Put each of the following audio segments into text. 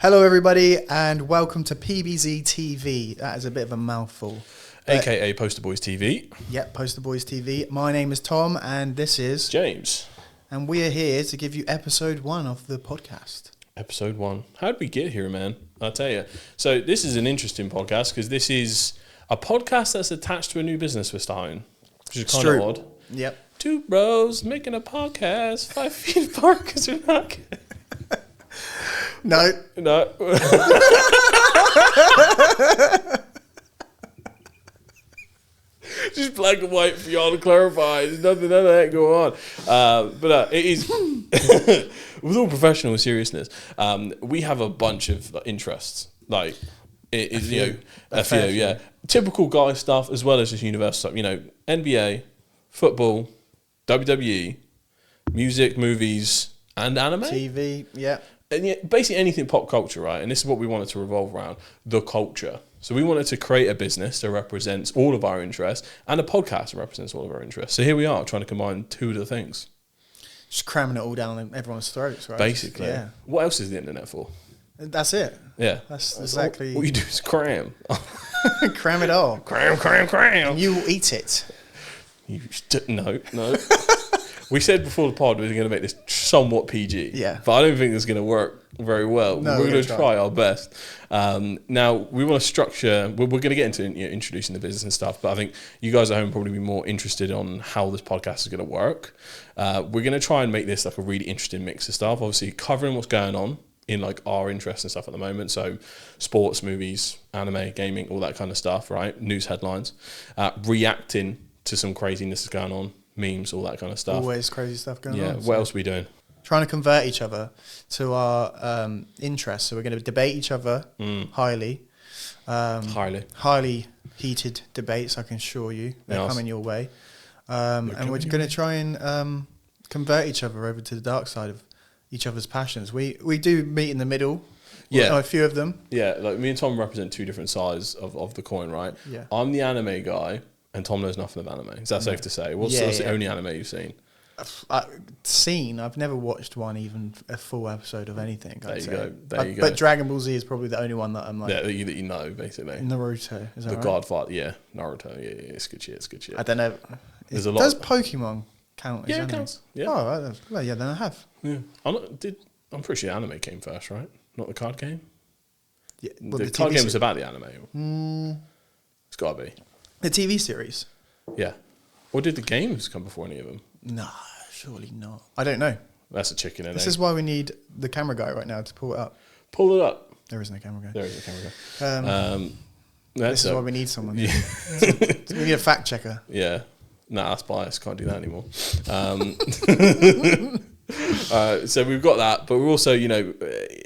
Hello everybody and welcome to PBZ TV. That is a bit of a mouthful. AKA Poster Boys TV. Yep, Poster Boys TV. My name is Tom and this is... James. And we are here to give you episode 1 of the podcast. Episode 1. How did we get here, man? I'll tell you. So this is an interesting podcast because this is a podcast that's attached to a new business we're starting, which is kind of odd. Yep. 2 bros making a podcast 5 feet apart because we're not... No. Just black and white for y'all to clarify. There's none of that going on. But it is, with all professional seriousness, we have a bunch of interests. Like, it is, a few, yeah. Typical guy stuff as well as just universal stuff. NBA, football, WWE, music, movies, and anime. TV, yeah. And basically anything pop culture, right? And this is what we wanted to revolve around, the culture. So we wanted to create a business that represents all of our interests and a podcast that represents all of our interests. So here we are trying to combine 2 of the things. Just cramming it all down everyone's throats, right? Basically. Yeah. What else is the internet for? That's it. Yeah. That's exactly... All you do is cram. Cram it all. Cram. And you will eat it. No. We said before the pod we were going to make this somewhat PG. Yeah. But I don't think it's going to work very well. No, we're going to try our best. Now, we want to structure... We're going to get into introducing the business and stuff, but I think you guys at home probably be more interested on how this podcast is going to work. We're going to try and make this like a really interesting mix of stuff. Obviously, covering what's going on in like our interests and stuff at the moment. So sports, movies, anime, gaming, all that kind of stuff, right? News headlines. Reacting to some craziness that's going on. Memes, all that kind of stuff. Always crazy stuff going on. Yeah, what else are we doing? Trying to convert each other to our interests. So we're going to debate each other highly. Highly heated debates, I can assure you. They're coming your way. And we're going to try and convert each other over to the dark side of each other's passions. We do meet in the middle. Yeah. A few of them. Yeah, like me and Tom represent 2 different sides of the coin, right? Yeah. I'm the anime guy, and Tom knows nothing of anime. Is that safe to say? What's the only anime you've seen? I've never watched one, even a full episode of anything. There you go. But Dragon Ball Z is probably the only one that I'm like... Yeah, that you know, basically. Naruto, is that right? The Godfather, yeah. Naruto, yeah, it's good shit, I don't know. There's a lot. Does Pokemon count as anime? It counts. Yeah. Oh, well, yeah, then I have. Yeah. I'm pretty sure anime came first, right? Not the card game? Yeah, well, the card game was about the anime. It's got to be. The TV series? Yeah. Or did the games come before any of them? No, surely not. I don't know. That's a chicken and egg. This is why we need the camera guy right now to pull it up. Pull it up. There is no camera guy. There is a camera guy. This is why we need someone. Yeah. We need a fact checker. Yeah. Nah, that's biased. Can't do that anymore. So we've got that, but we're also,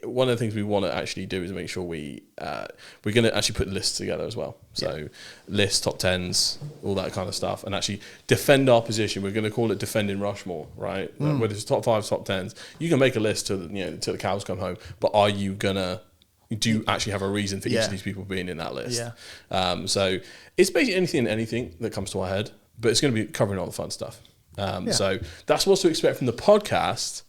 one of the things we want to actually do is make sure we're going to actually put lists together as well. So lists, top 10s, all that kind of stuff, and actually defend our position. We're going to call it defending Rushmore, right? Whether it's top 5, top 10s, you can make a list till the cows come home. But are you do you actually have a reason for each of these people being in that list? Yeah. So it's basically anything that comes to our head, but it's going to be covering all the fun stuff. So that's what to expect from the podcast.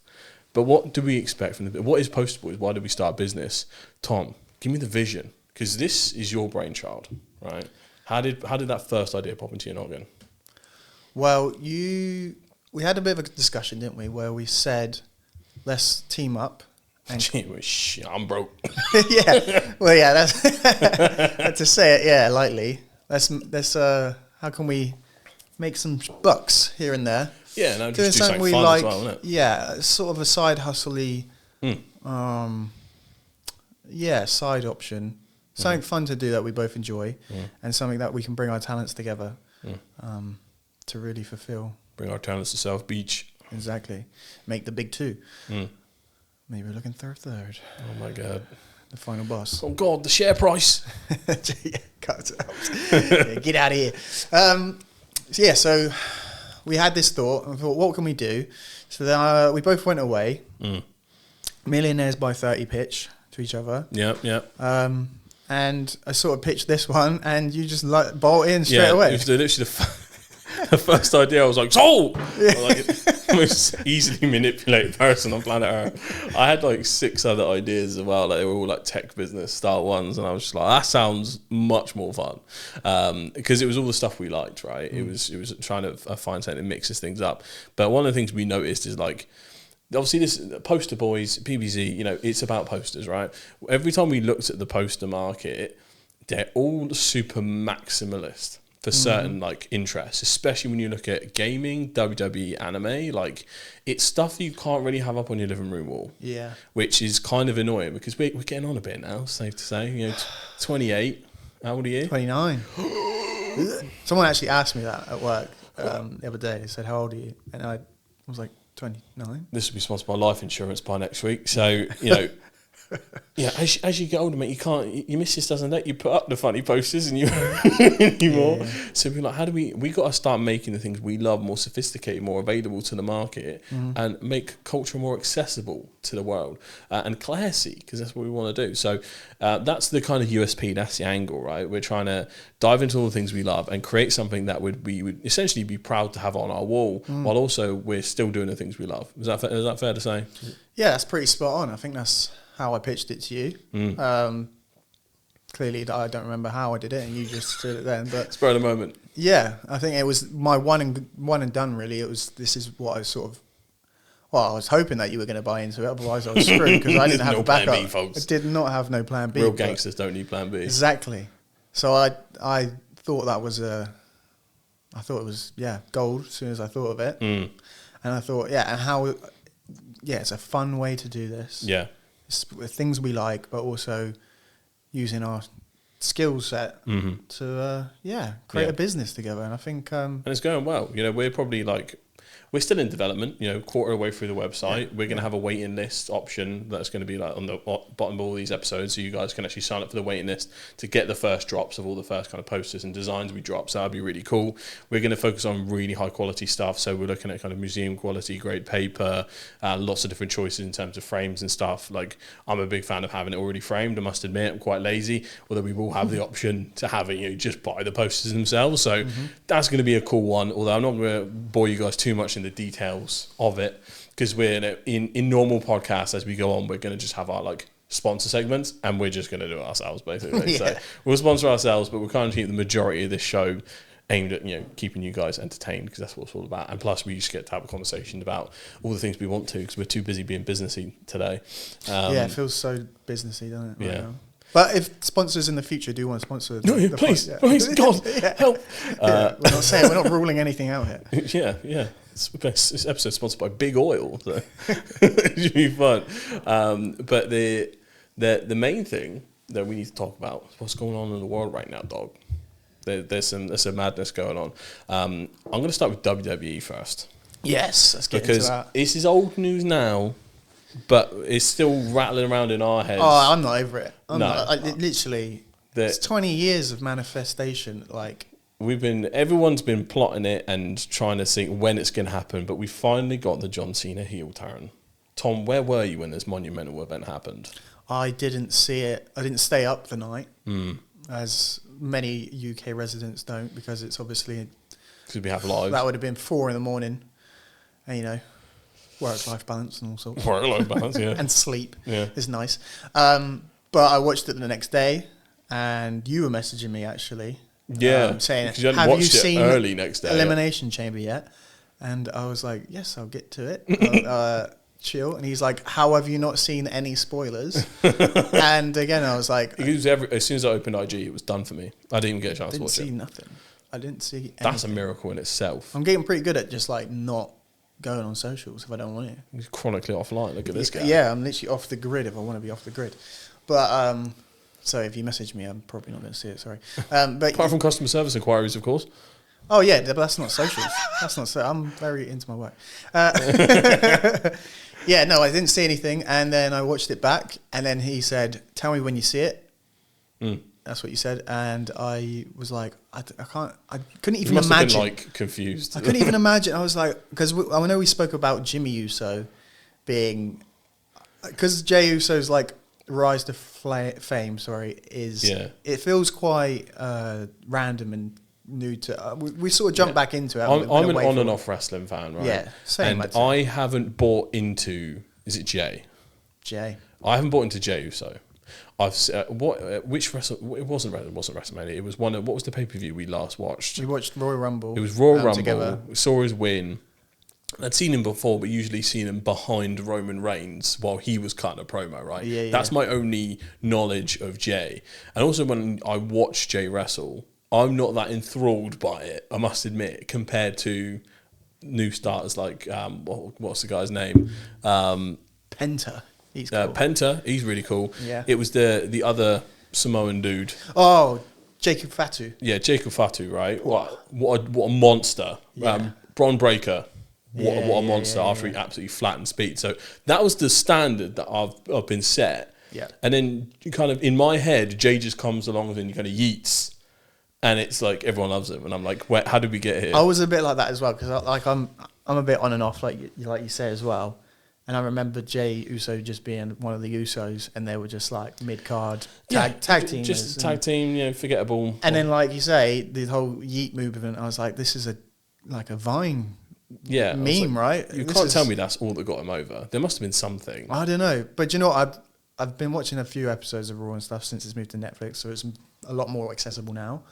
But what do we expect from what is Poster Boys? Why did we start business? Tom, give me the vision, because this is your brainchild, right? How did that first idea pop into your noggin? Well, we had a bit of a discussion, didn't we, where we said, let's team up. And I'm broke. Yeah. Well, yeah, that's to say it, yeah, lightly. Let's how can we make some bucks here and there? Yeah, no, just do something we fun like, as well, isn't it? Yeah, sort of a side hustle-y, side option. Something fun to do that we both enjoy, and something that we can bring our talents together to really fulfill. Bring our talents to South Beach. Exactly. Make the big 2. Maybe we're looking third. Oh, my God. The final boss. Oh, God, the share price. Yeah, cut it out. Yeah, get out of here. So we had this thought, and thought, what can we do? So then we both went away. Millionaires by 30 pitch to each other. Yeah. And I sort of pitched this one, and you just bolt in straight away. Literally the first idea, I was like, sold! Yeah. most easily manipulated person on planet Earth. I had like 6 other ideas as well. Like they were all like tech business style ones, and I was just like, that sounds much more fun, because it was all the stuff we liked, right? It was trying to find something that mixes things up. But one of the things we noticed is like, obviously this poster boys, PBZ, you know, it's about posters, right? Every time we looked at the poster market, they're all super maximalist for certain like interests, especially when you look at gaming, WWE, anime. Like, it's stuff you can't really have up on your living room wall. Yeah, which is kind of annoying because we're getting on a bit now. Safe to say, you know, 28. How old are you? 29. Someone actually asked me that at work the other day. They said, "How old are you?" And I was like, 29. This will be sponsored by life insurance by next week. So, you know. Yeah, as you get older, mate, you can't. Your missus doesn't let you put up the funny posters and you anymore. Yeah. So we're like, how do we got to start making the things we love more sophisticated, more available to the market, and make culture more accessible to the world and classy, because that's what we want to do. So that's the kind of USP. That's the angle, right? We're trying to dive into all the things we love and create something that we would essentially be proud to have on our wall, while also we're still doing the things we love. Is that fair to say? Yeah, that's pretty spot on. I think that's how I pitched it to you. Clearly, I don't remember how I did it, and you just did it then. But spur of the moment. Yeah, I think it was my one and done. Really, it was. This is what I sort of. Well, I was hoping that you were going to buy into it. Otherwise, I was screwed because I didn't have a backup. Plan B, folks. I did not have no plan B. Real gangsters don't need plan B. Exactly. So I thought that was I thought it was gold as soon as I thought of it, and I thought and how it's a fun way to do this. Yeah. Things we like, but also using our skill set to create a business together. And I think and it's going well. You know, we're probably like, we're still in development, you know, quarter of the way through the website. We're going to have a waiting list option that's going to be like on the bottom of all these episodes, so you guys can actually sign up for the waiting list to get the first drops of all the first kind of posters and designs we drop. So that'll be really cool. We're going to focus on really high quality stuff. So we're looking at kind of museum quality, grade paper, lots of different choices in terms of frames and stuff. Like, I'm a big fan of having it already framed. I must admit, I'm quite lazy, although we will have the option to have it, you know, just buy the posters themselves. So that's going to be a cool one. Although I'm not going to bore you guys too much in the details of it, because we're in normal podcasts, as we go on, we're going to just have our like sponsor segments, and we're just going to do it ourselves basically. So we'll sponsor ourselves, but we're kind of keep the majority of this show aimed at, you know, keeping you guys entertained, because that's what it's all about. And plus, we just get to have a conversation about all the things we want to, because we're too busy being businessy today. It feels so businessy, doesn't it? Right now. But if sponsors in the future do want to sponsor, please, God, help! We're not ruling anything out here. Yeah. This episode is sponsored by Big Oil, so it should be fun. But the main thing that we need to talk about is what's going on in the world right now, dog. There's some madness going on. I'm going to start with WWE first. Yes, let's get into that. Because this is old news now, but it's still rattling around in our heads. Oh, I'm not over it. It's 20 years of manifestation. Like, everyone's been plotting it and trying to think when it's going to happen, but we finally got the John Cena heel turn. Tom, where were you when this monumental event happened? I didn't see it. I didn't stay up the night, as many UK residents don't, because it's obviously... Because we have lives. That would have been 4 a.m, and, you know, work-life balance and all sorts. Work-life balance, yeah. And sleep is nice. But I watched it the next day, and you were messaging me, actually. Yeah, saying, have you seen early next day Elimination Chamber yet? And I was like, yes, I'll get to it. Chill. And he's like, how have you not seen any spoilers? And again, I was like, as soon as I opened IG, it was done for me. I didn't even get a chance to watch it. I didn't see nothing. I didn't see anything. That's a miracle in itself. I'm getting pretty good at just like not going on socials if I don't want to. He's chronically offline. Look at this guy. Yeah, I'm literally off the grid if I want to be off the grid. But so if you message me, I'm probably not going to see it. Sorry. But apart from customer service inquiries, of course. Oh yeah, but that's not socials. That's not so. I'm very into my work. Yeah, no, I didn't see anything, and then I watched it back, and then he said, "Tell me when you see it." That's what you said, and I was like, I couldn't even imagine. Have been, like, confused. I couldn't even imagine. I was like, because I know we spoke about Jimmy Uso being, because Jey Uso's like rise to fame. Sorry, it feels quite random and new to. We sort of jumped back into it. I'm an on and off wrestling fan, right? Yeah, same. And I haven't bought into. Is it Jay? Jay. I haven't bought into Jey Uso. Which wrestle? It wasn't WrestleMania. It was one. What was the pay-per-view we last watched? We watched Royal Rumble. It was Royal Rumble. Together. We saw his win. I'd seen him before, but usually seen him behind Roman Reigns while he was cutting a promo, right? Yeah. That's my only knowledge of Jay. And also when I watch Jay wrestle, I'm not that enthralled by it, I must admit, compared to new starters like, what's the guy's name? Penta. He's cool. Penta, he's really cool. Yeah. It was the other Samoan dude. Oh, Jacob Fatu. Yeah, Jacob Fatu, right? What a monster. Yeah. Braun Breaker. What a monster after he absolutely flattened Speed. So that was the standard that I've been set. Yeah. And then kind of in my head, Jay just comes along and kind of yeets. And it's like everyone loves him. And I'm like, wait, how did we get here? I was a bit like that as well because I'm a bit on and off like you say as well. And I remember Jey Uso just being one of the Usos, and they were just like mid-card tag team. Just tag team, forgettable. And then, like you say, the whole yeet movement, I was like, this is a Vine meme, right? You can't tell me that's all that got him over. There must have been something. I don't know. But you know what? I've been watching a few episodes of Raw and stuff since it's moved to Netflix, so it's a lot more accessible now.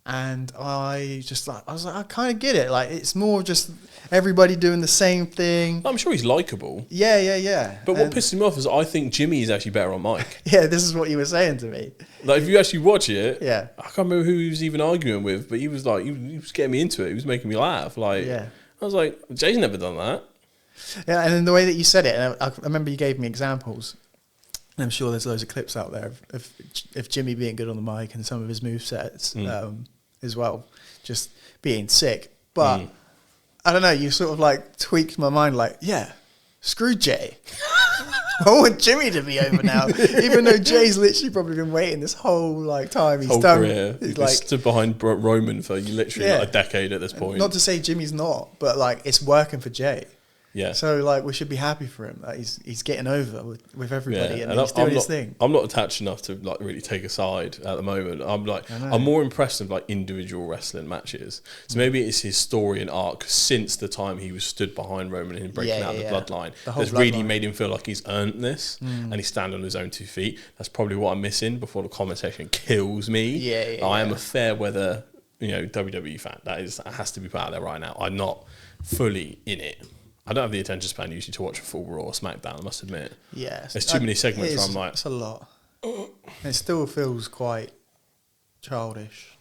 And I was like, I kind of get it. Like, it's more just everybody doing the same thing. I'm sure he's likable. Yeah. But what pisses me off is I think Jimmy is actually better on mic. Yeah, this is what you were saying to me. Like, if you actually watch it, yeah, I can't remember who he was even arguing with, but he was like, he was getting me into it. He was making me laugh. Like, I was like, Jay's never done that. Yeah, and then the way that you said it, and I remember you gave me examples. And I'm sure there's loads of clips out there of Jimmy being good on the mic and some of his movesets. As well, just being sick. But I don't know, you sort of like tweaked my mind like, yeah, screw Jay. I want Jimmy to be over now. Even though Jay's literally probably been waiting this whole time. He's done career. He's like stood behind Roman for literally like a decade at this point. Not to say Jimmy's not, but like it's working for Jay. Yeah. So like we should be happy for him. Like he's getting over with everybody and he's doing his thing. I'm not attached enough to like really take a side at the moment. I'm more impressed with like individual wrestling matches. So maybe it's his story and arc since the time he was stood behind Roman and breaking out the bloodline that's really made him feel like he's earned this and he's standing on his own 2 feet. That's probably what I'm missing before the comment section kills me. I am a fair weather, WWE fan. That has to be put out there right now. I'm not fully in it. I don't have the attention span usually to watch a full Raw or SmackDown, I must admit. Yeah. There's too many segments where I'm like... It's a lot. It still feels quite childish,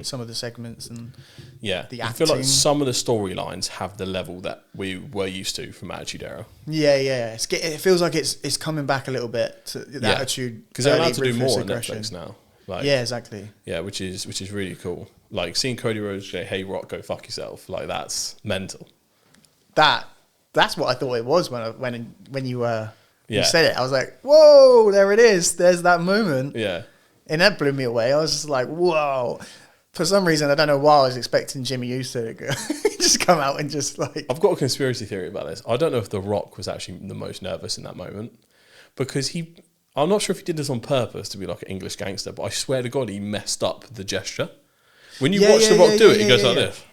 some of the segments and the acting. I feel like some of the storylines have the level that we were used to from Attitude Era. Yeah. It feels like it's coming back a little bit to the Attitude. Because they're allowed to do more on Netflix now. Like, yeah, exactly. Yeah, which is really cool. Like, seeing Cody Rhodes say, "Hey, Rock, go fuck yourself." Like, that's mental. That's what I thought it was when you said it. I was like, whoa, there it is. There's that moment. Yeah. And that blew me away. I was just like, whoa. For some reason, I don't know why I was expecting Jimmy Uso to just come out and just like... I've got a conspiracy theory about this. I don't know if The Rock was actually the most nervous in that moment because I'm not sure if he did this on purpose to be like an English gangster, but I swear to God, he messed up the gesture. When you watch The Rock do it, he goes like this.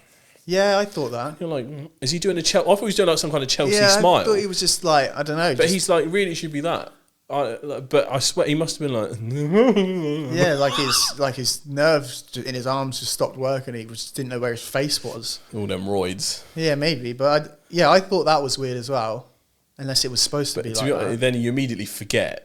Yeah, I thought that. You're like, is he doing a Chelsea? I thought he was doing like some kind of Chelsea smile. I thought he was just like, I don't know. But he's like, really should be that. But I swear he must have been like... yeah, like his nerves in his arms just stopped working. He just didn't know where his face was. All them roids. Yeah, maybe. But I thought that was weird as well. Unless it was supposed to be like that. Then you immediately forget.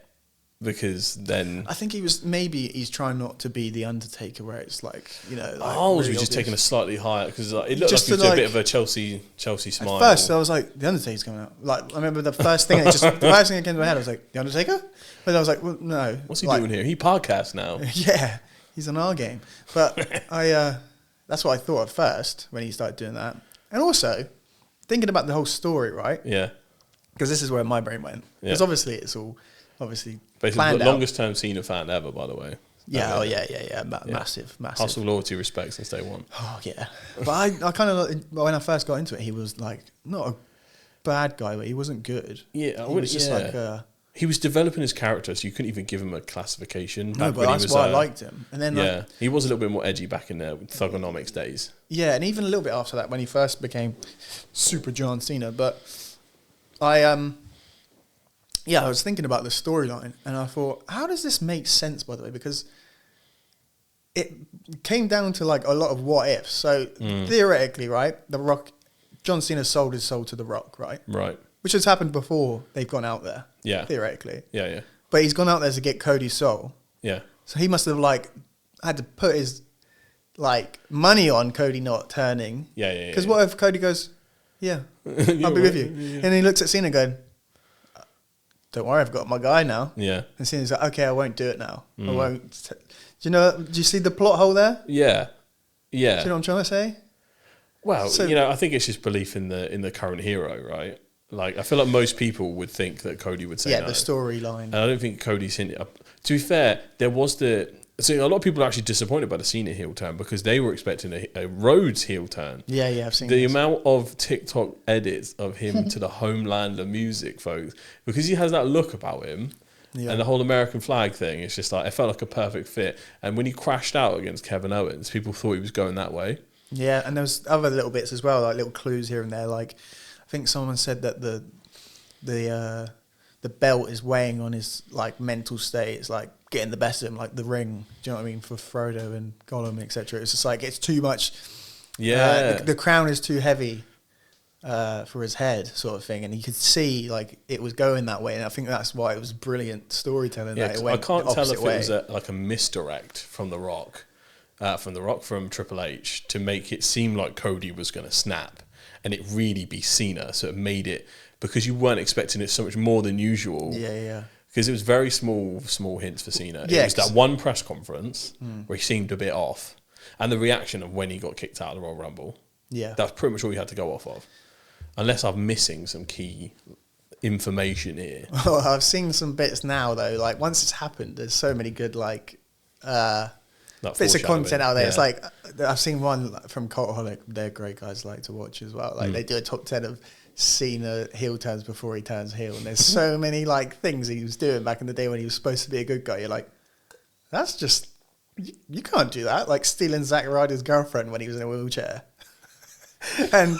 Because then... I think he's trying not to be the Undertaker where it's like, like... Oh, really just taking a slightly higher... Because it looked like he was doing a bit of a Chelsea smile. At first, I was like, the Undertaker's coming out. Like, I remember the first thing that came to my head, I was like, the Undertaker? But I was like, well, no. What's he doing here? He podcasts now. Yeah, he's on our game. But that's what I thought at first when he started doing that. And also, thinking about the whole story, right? Yeah. Because this is where my brain went. Because obviously it's all... Basically, the longest term Cena fan ever, by the way. Yeah, massive. Hustle, loyalty, respect since day one. Oh, yeah. But I kind of, when I first got into it, he was like, not a bad guy, but he wasn't good. Yeah. He was just like he was developing his character, so you couldn't even give him a classification. No, but that's why I liked him. And then he was a little bit more edgy back in the Thugonomics days. Yeah, and even a little bit after that when he first became Super John Cena. But I was thinking about the storyline, and I thought, how does this make sense, by the way? Because it came down to like a lot of what ifs. So theoretically, right, The Rock, John Cena sold his soul to The Rock, right? Right. Which has happened before they've gone out there. Yeah. Theoretically. Yeah, yeah. But he's gone out there to get Cody's soul. Yeah. So he must have like had to put his like money on Cody not turning. Yeah. Because what if Cody goes, yeah, I'll be with you. Yeah. And then he looks at Cena going, don't worry, I've got my guy now. Yeah. And Cena's like, okay, I won't do it now. I won't. Do you see the plot hole there? Yeah. Yeah. Do you know what I'm trying to say? Well, I think it's just belief in the current hero, right? Like, I feel like most people would think that Cody would say no. Yeah, the storyline. And I don't think Cody's hinted up. To be fair, there was so a lot of people are actually disappointed by the Cena heel turn because they were expecting a Rhodes heel turn. Yeah, I've seen the amount of TikTok edits of him to the Homelander music, folks, because he has that look about him. Yeah. And the whole American flag thing, it's just like, it felt like a perfect fit. And when he crashed out against Kevin Owens, people thought he was going that way. Yeah, and there was other little bits as well, like little clues here and there. Like, I think someone said that the belt is weighing on his like mental state. It's like getting the best of him, like the ring. Do you know what I mean? For Frodo and Gollum, etc. It's just like it's too much. Yeah, the crown is too heavy for his head, sort of thing. And you could see like it was going that way, and I think that's why it was brilliant storytelling. Yeah, that it went I can't tell if way. it was like a misdirect from The Rock. From Triple H to make it seem like Cody was going to snap and it really be Cena. So it made it, because you weren't expecting it so much more than usual. Yeah. Because it was very small hints for Cena. Yeah, it was that one press conference where he seemed a bit off, and the reaction of when he got kicked out of the Royal Rumble. Yeah. That's pretty much all you had to go off of. Unless I'm missing some key information here. Well, I've seen some bits now, though. Like, once it's happened, there's so many good, like... bits of content out there. Yeah. It's like I've seen one from Cultaholic. They're great guys, like to watch as well. Like they do a top 10 of Cena heel turns before he turns heel, and there's so many like things he was doing back in the day when he was supposed to be a good guy. You're like, that's just you can't do that. Like stealing Zack Ryder's girlfriend when he was in a wheelchair. and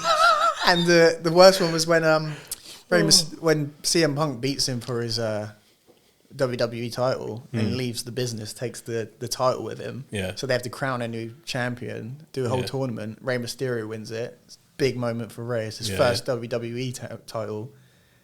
the worst one was when when CM Punk beats him for his WWE title and leaves the business, takes the title with him. Yeah. So they have to crown a new champion, do a whole tournament. Rey Mysterio wins it. It's a big moment for Rey. It's his first WWE title.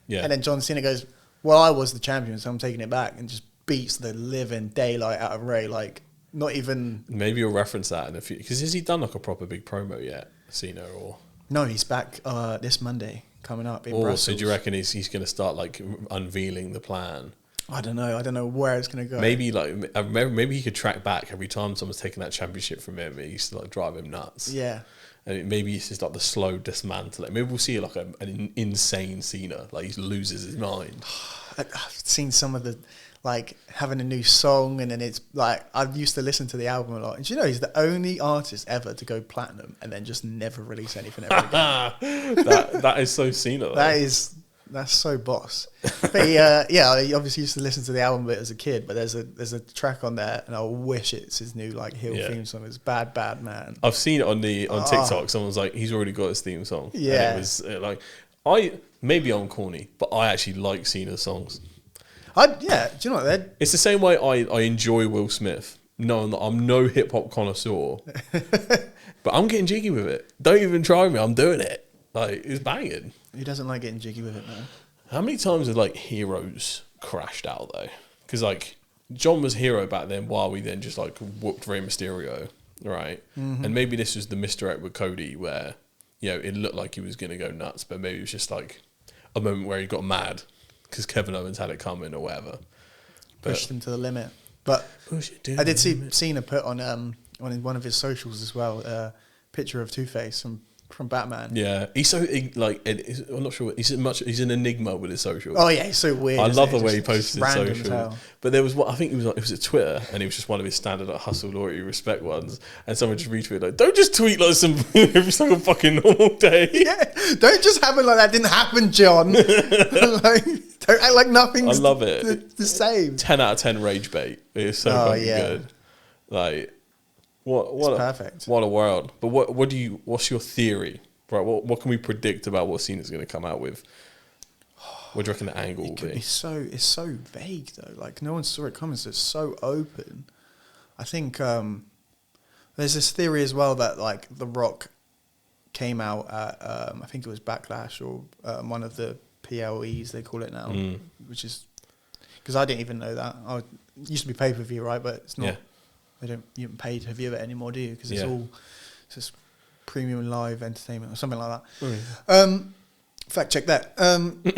Yeah. And then John Cena goes, well, I was the champion, so I'm taking it back, and just beats the living daylight out of Rey. Like, not even... Maybe you'll reference that in a few... Because has he done like a proper big promo yet, Cena, or... No, he's back this Monday, coming up in Brussels. So do you reckon he's going to start like unveiling the plan? I don't know where it's going to go. Maybe maybe he could track back every time someone's taking that championship from him. It used to like drive him nuts. Yeah. And maybe it's just like the slow dismantling. Maybe we'll see like an insane Cena. Like he loses his mind. I've seen some of the like having a new song, and then it's like I used to listen to the album a lot. And you know, he's the only artist ever to go platinum and then just never release anything ever again. that is so Cena. Though. That's so boss. But I obviously used to listen to the album bit as a kid, but there's a track on there, and I wish it's his new like heel theme song. It's Bad Man. I've seen it on TikTok. Someone's like, he's already got his theme song. Yeah. And it was like, maybe I'm corny, but I actually like Cena's songs. Do you know what? It's the same way I enjoy Will Smith, knowing that I'm no hip hop connoisseur, but I'm getting jiggy with it. Don't even try me. I'm doing it. Like, it's banging. Who doesn't like getting jiggy with it, man? How many times have like heroes crashed out though? Because like John was hero back then, while we then just like whooped Rey Mysterio, right? Mm-hmm. And maybe this was the misdirect with Cody, where it looked like he was going to go nuts, but maybe it was just like a moment where he got mad because Kevin Owens had it coming or whatever. Pushed him to the limit. But I did see Cena put on one of his socials as well a picture of Two-Face from Batman. Yeah, he's so like I'm not sure. He's an enigma with his social. Oh yeah, he's so weird. I love the way he posted his social. But there was I think it was at Twitter, and it was just one of his standard like, hustle, loyalty, respect ones. And someone just retweeted like, "Don't just tweet like some every single fucking normal day." Yeah, don't just happen like that didn't happen, John. Like, Don't act like nothing's I love it. The same. 10 out of 10 rage bait. It's so fucking good. Like, what perfect. What a world. But what's your theory? Right, what can we predict about what Cena's going to come out with? What do you reckon the angle will be? It's so vague though. Like no one saw it coming. So it's so open. I think there's this theory as well that like The Rock came out at I think it was Backlash or one of the PLEs they call it now, which is because I didn't even know that. It used to be pay-per-view, right? But it's not. You don't pay to view it anymore, do you? Because it's just premium live entertainment or something like that. Fact check that.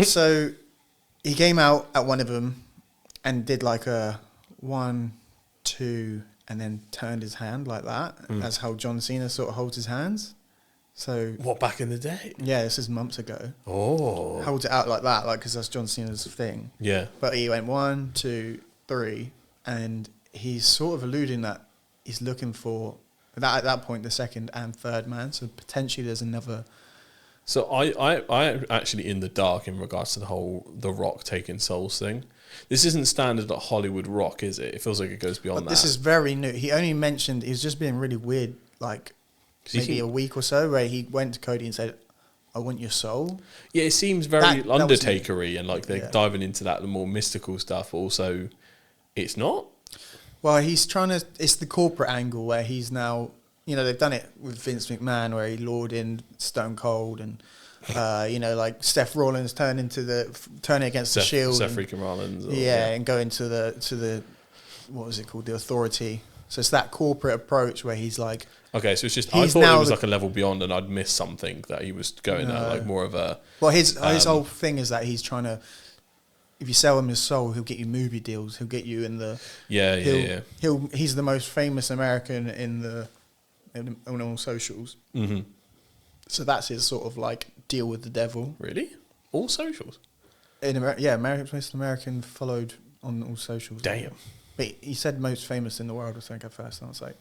So he came out at one of them and did like a 1, 2, and then turned his hand like that. That's how John Cena sort of holds his hands. So what, back in the day? Yeah, this is months ago. Oh, holds it out like that, like because that's John Cena's thing. Yeah, but he went 1, 2, 3, and he's sort of alluding that he's looking for that at that point the second and third man. So potentially there's another. So I actually in the dark in regards to the whole The Rock taking souls thing. This isn't standard like Hollywood Rock, is it? It feels like it goes beyond that. This is very new. He only mentioned he was just being really weird, like maybe a week or so, where he went to Cody and said, "I want your soul." Yeah, it seems very Undertaker-y and like they're diving into that the more mystical stuff. Also, it's not. Well, he's trying to. It's the corporate angle where he's now. You know, they've done it with Vince McMahon where he lured in Stone Cold and, like Seth Rollins turning against the Shield. Seth freaking Rollins. And go into the, what was it called? The Authority. So it's that corporate approach where he's like. Okay, so it's just, I thought it was like a level beyond and I'd missed something that he was going at, like more of a. Well, his whole thing is that he's trying to. If you sell him his soul, he'll get you movie deals. He'll get you in the. He's the most famous American on all socials. Mm-hmm. So that's his sort of like deal with the devil. Really? All socials? America's most American followed on all socials. Damn. But he said most famous in the world, I think, at first. And I was like,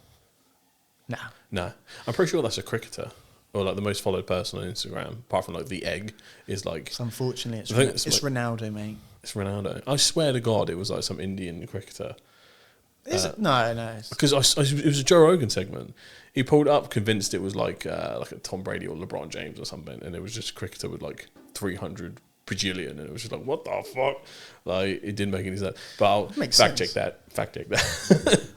nah. I'm pretty sure that's a cricketer. Or like the most followed person on Instagram, apart from like the egg, is like... So unfortunately, it's Ronaldo, mate. It's Ronaldo. I swear to God, it was like some Indian cricketer. Is it? No. Because it was a Joe Rogan segment. He pulled up, convinced it was like a Tom Brady or LeBron James or something, and it was just a cricketer with like 300 bajillion, and it was just like, what the fuck? Like, it didn't make any sense. But I'll fact check that.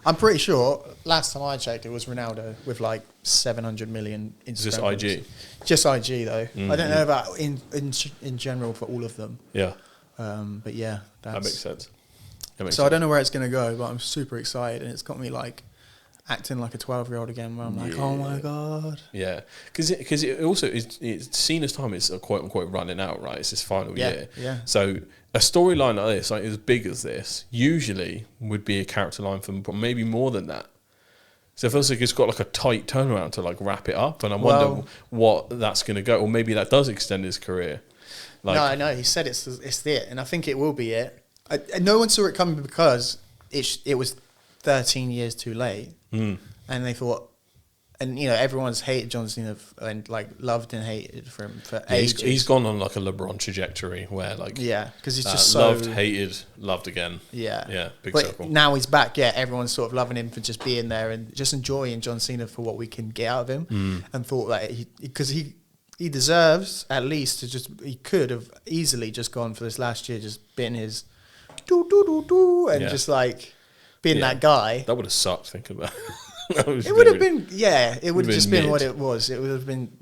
I'm pretty sure, last time I checked, it was Ronaldo with like 700 million Instagram. Just IG? Just IG, though. Mm-hmm. I don't know about in general for all of them. Yeah. But yeah. That makes sense. I don't know where it's going to go, but I'm super excited, and it's got me like acting like a 12-year-old again, where I'm like, oh my God. Yeah, because it also it's Cena's time is quote unquote running out, right? It's his final year. Yeah. So a storyline like this, like as big as this, usually would be a character line for maybe more than that. So it feels like it's got like a tight turnaround to like wrap it up, and I wonder what that's going to go, or maybe that does extend his career. Like, no, he said it's it, and I think it will be it. No one saw it coming because it was 13 years too late, and they thought, and everyone's hated John Cena and like loved and hated for him for ages. He's gone on like a LeBron trajectory where like because he's just loved, hated, loved again. Big circle. Now he's back. Everyone's sort of loving him for just being there and just enjoying John Cena for what we can get out of him, and thought that because he deserves at least to he could have easily just gone for this last year, just been his. And just like being that guy. That would have sucked, thinking about it. It would have been, it would have just been what it was. It would have been,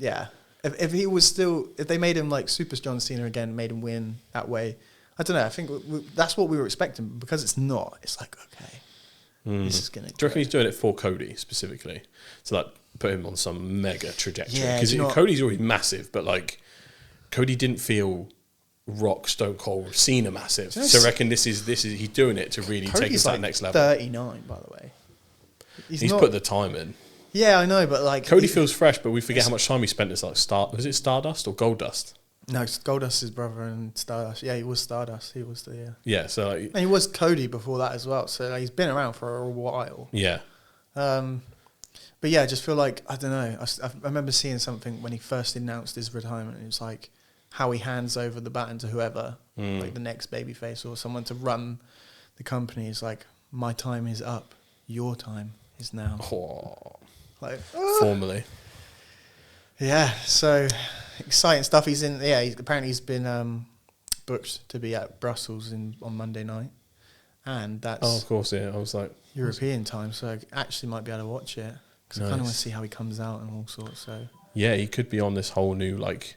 If he was still, if they made him like Super John Cena again, made him win that way, I don't know. I think that's what we were expecting. Because it's not, it's like, okay, this is going to. Do you reckon he's doing it for Cody specifically? To like put him on some mega trajectory? Yeah, because Cody's already massive, but like Cody didn't feel Rock, Stone Cold, Cena massive. So I reckon this is he's doing it to really take it to that next level. 39, by the way. He's put the time in. Yeah, I know, but like Cody feels fresh, but we forget how much time he spent as like was it Stardust or Goldust? No, Goldust is brother and Stardust. Yeah, he was Stardust. He was the yeah. So like, and he was Cody before that as well. So like, he's been around for a while. Yeah. But yeah, I just feel like I don't know. I remember seeing something when he first announced his retirement. And it was like how he hands over the baton to whoever, like the next babyface or someone to run the company. Is like, my time is up, your time is now. Oh. Like Formally. Yeah, so exciting stuff. He's in. Yeah, he's been booked to be at Brussels on Monday night, and that's of course, yeah. I was like European time, so I actually might be able to watch it because I kind of want to see how he comes out and all sorts. So yeah, he could be on this whole new like.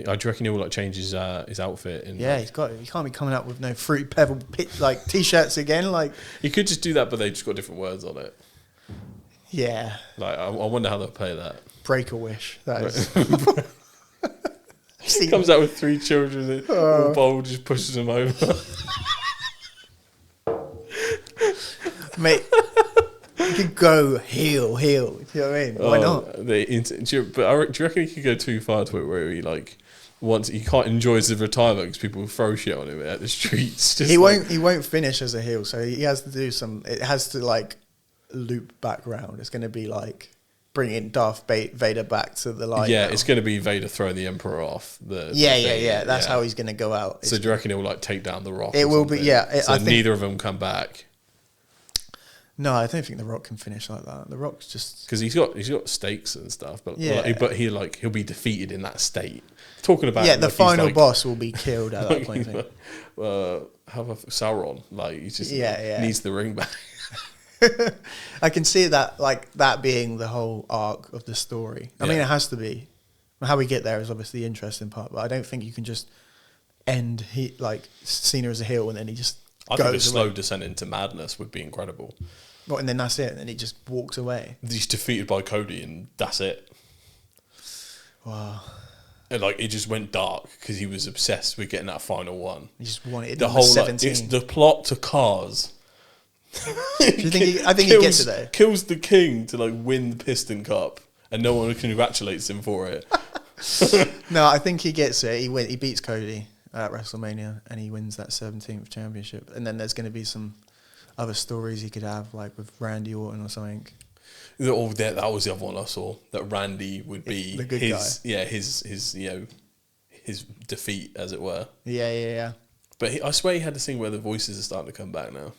I do reckon he'll like change his outfit. And yeah, he can't be coming out with no Fruity Pebble like t-shirts again. Like he could just do that, but they just got different words on it. Yeah, like I wonder how they'll play that. Break a wish. That is. He comes out with 3 children and all bold, just pushes them over. Mate, you could go heel. Do you know what I mean? Why not? Do you reckon he could go too far to it where he like once he can't enjoy his retirement because people throw shit on him at the streets? He won't finish as a heel, so he has to do some. It has to like loop back round. It's going to be like bringing Darth Vader back to the light. Yeah, now. It's going to be Vader throwing the Emperor off. Yeah. That's how he's going to go out. So do you reckon he'll like take down the Rock? It will be, yeah. So neither of them come back. No, I don't think the Rock can finish like that. The Rock's just because he's got stakes and stuff, but yeah. But he'll be defeated in that state. Talking about the final boss will be killed at that point. I think. Have a Sauron, like he just needs the ring back. I can see that being the whole arc of the story. I mean, it has to be. How we get there is obviously the interesting part, but I don't think you can just end Cena as a heel and then he just. I think a slow descent into madness would be incredible. Well, and then that's it, and then he just walks away. He's defeated by Cody, and that's it. Wow. And it just went dark because he was obsessed with getting that final one. He just wanted the whole 17. It's the plot to Cars. Do you think I think he gets it though. Kills the king to win the Piston Cup, and no one congratulates him for it. No, I think he gets it. He beats Cody at WrestleMania, and he wins that 17th championship. And then there's going to be some other stories he could have, like with Randy Orton or something. Oh, that was the other one I saw. That Randy would be the good guy. Yeah, his defeat, as it were. Yeah. But I swear he had this thing where the voices are starting to come back now.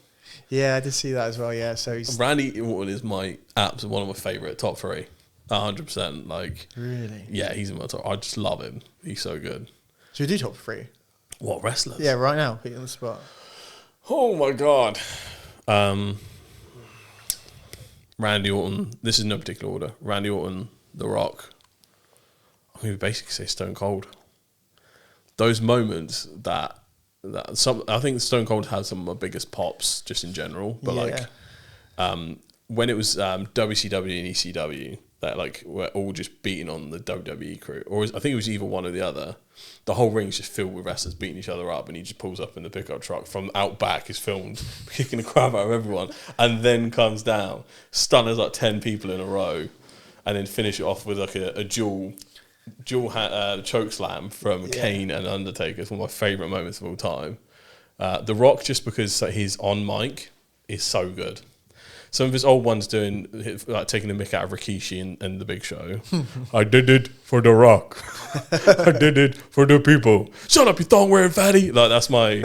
Yeah, I did see that as well. Yeah, so Randy Orton is one of my favourite top 3, 100%. Really, yeah, he's in my top. I just love him. He's so good. Should we do top 3? What, wrestlers? Yeah, right now. Put you on the spot. Oh my god. Randy Orton. This is no particular order. Randy Orton, The Rock. I mean, we basically say Stone Cold. Those moments that I think Stone Cold had some of my biggest pops just in general. But when it was WCW and ECW, that we're all just beating on the WWE crew, or I think it was either one or the other. The whole ring's just filled with wrestlers beating each other up, and he just pulls up in the pickup truck from out back, is filmed kicking the crap out of everyone, and then comes down, stunners 10 people in a row, and then finish it off with a dual choke slam from Kane and Undertaker. It's one of my favourite moments of all time. The Rock, just because his on mic is so good. Some of his old ones taking the mick out of Rikishi and The Big Show. I did it for The Rock. I did it for the people. Shut up, you thong-wearing fatty. That's my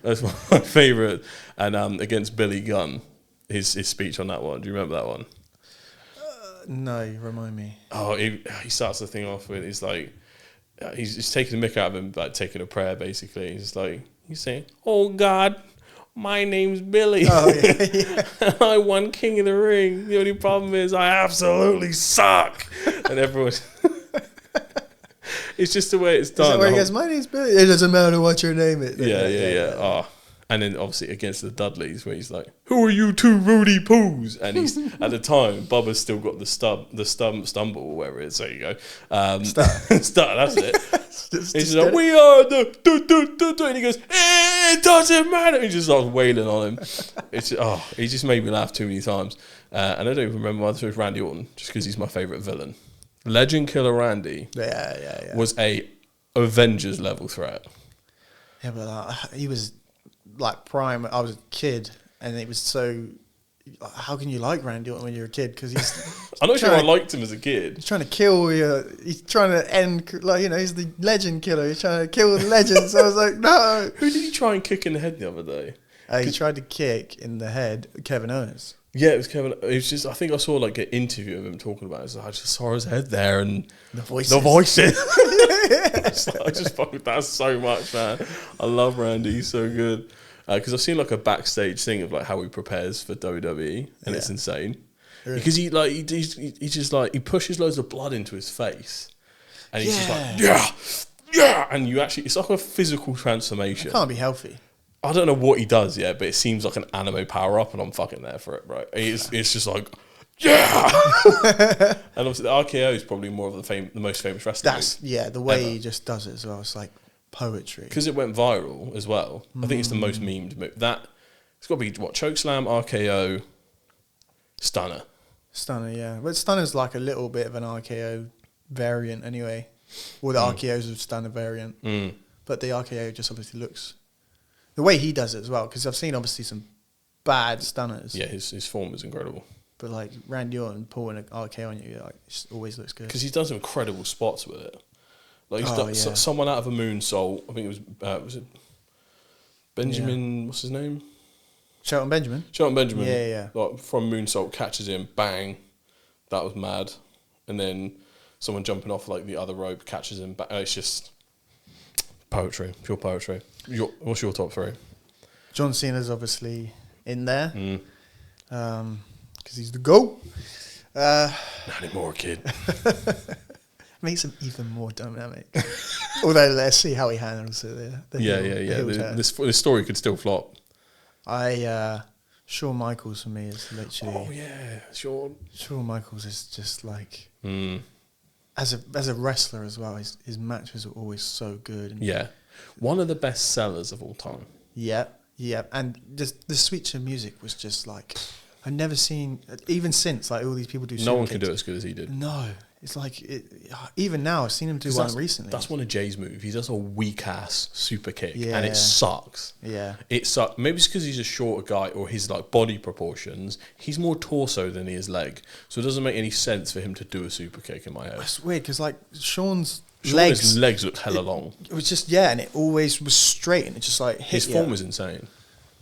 favourite. And against Billy Gunn, his speech on that one. Do you remember that one? No, remind me. Oh, he starts the thing off with, he's taking the mick out of him, taking a prayer, basically. He's saying, "Oh, God, my name's Billy. Oh, yeah. I won King of the Ring. The only problem is I absolutely suck." And everyone's... It's just the way it's done. Is that where he goes, "My name's Billy. It doesn't matter what your name is." Yeah. Oh. And then obviously against the Dudleys, where he's like, "Who are you two Rudy Poos?" And he's at the time, Bubba's still got the stumble, or whatever it is. There you go. Stutter, that's it. He's like, "We are the and he goes, "It doesn't matter." He just starts wailing on him. He just made me laugh too many times. And I don't even remember why this was Randy Orton, just because he's my favourite villain. Legend Killer Randy was a Avengers level threat. Yeah, but he was prime. I was a kid, and it was so how can you like Randy Orton when you're a kid? Because he's I'm not sure I liked him as a kid. He's trying to kill you. He's trying to end, like, you know, he's the legend killer. He's trying to kill the legend. So I was like, no. Who did he try and kick in the head the other day? He tried to kick in the head Kevin Owens. Yeah, it was Kevin. It was just, I think I saw like an interview of him talking about it. So I just saw his head there and the voices. I just fuck with that so much, man. I love Randy. He's so good. Because I've seen like a backstage thing of like how he prepares for WWE, and it's insane. Really? Because he just like he pushes loads of blood into his face, and he's just like and you actually, it's like a physical transformation. It can't be healthy. I don't know what he does yet, but it seems like an anime power up, and I'm fucking there for it, right? It's just like, and obviously the RKO is probably more of the most famous wrestler. The way he just does it as well. It's like poetry. Because it went viral as well. I think it's the most memed move. It's got to be what, chokeslam, RKO, stunner. Stunner, yeah. But stunner's like a little bit of an RKO variant anyway. Or the RKO's a stunner variant. But the RKO just obviously looks. The way he does it as well, because I've seen obviously some bad stunners. Yeah, his form is incredible. But like Randy Orton pulling an RKO on you, like, it always looks good. Because he does incredible spots with it. Like he's done someone out of a moonsault. I think it was it Benjamin? What's his name? Shelton Benjamin. Shelton Benjamin. Yeah. Like from moonsault, catches him, bang. That was mad. And then someone jumping off like the other rope catches him. It's just poetry, pure poetry. What's your top three? John Cena's obviously in there because he's the GOAT. Not anymore, kid. Makes him even more dynamic. Although let's see how he handles it. This story could still flop. Shawn Michaels for me is literally. Oh yeah, Shawn. Shawn Michaels is just like as a wrestler as well. His matches are always so good. And one of the best sellers of all time. Yeah, and just the switch of music was just like I've never seen, even since like all these people do. No one can do it as good as he did. No. It's like, even now, I've seen him do one recently. That's one of Jay's moves. He does a weak-ass super kick, and it sucks. Yeah. It sucks. Maybe it's because he's a shorter guy, or his like body proportions. He's more torso than he is leg. So it doesn't make any sense for him to do a super kick in my head. That's weird, because like Sean's legs looked hella long. It was just, and it always was straight, and it just like hit his form was insane.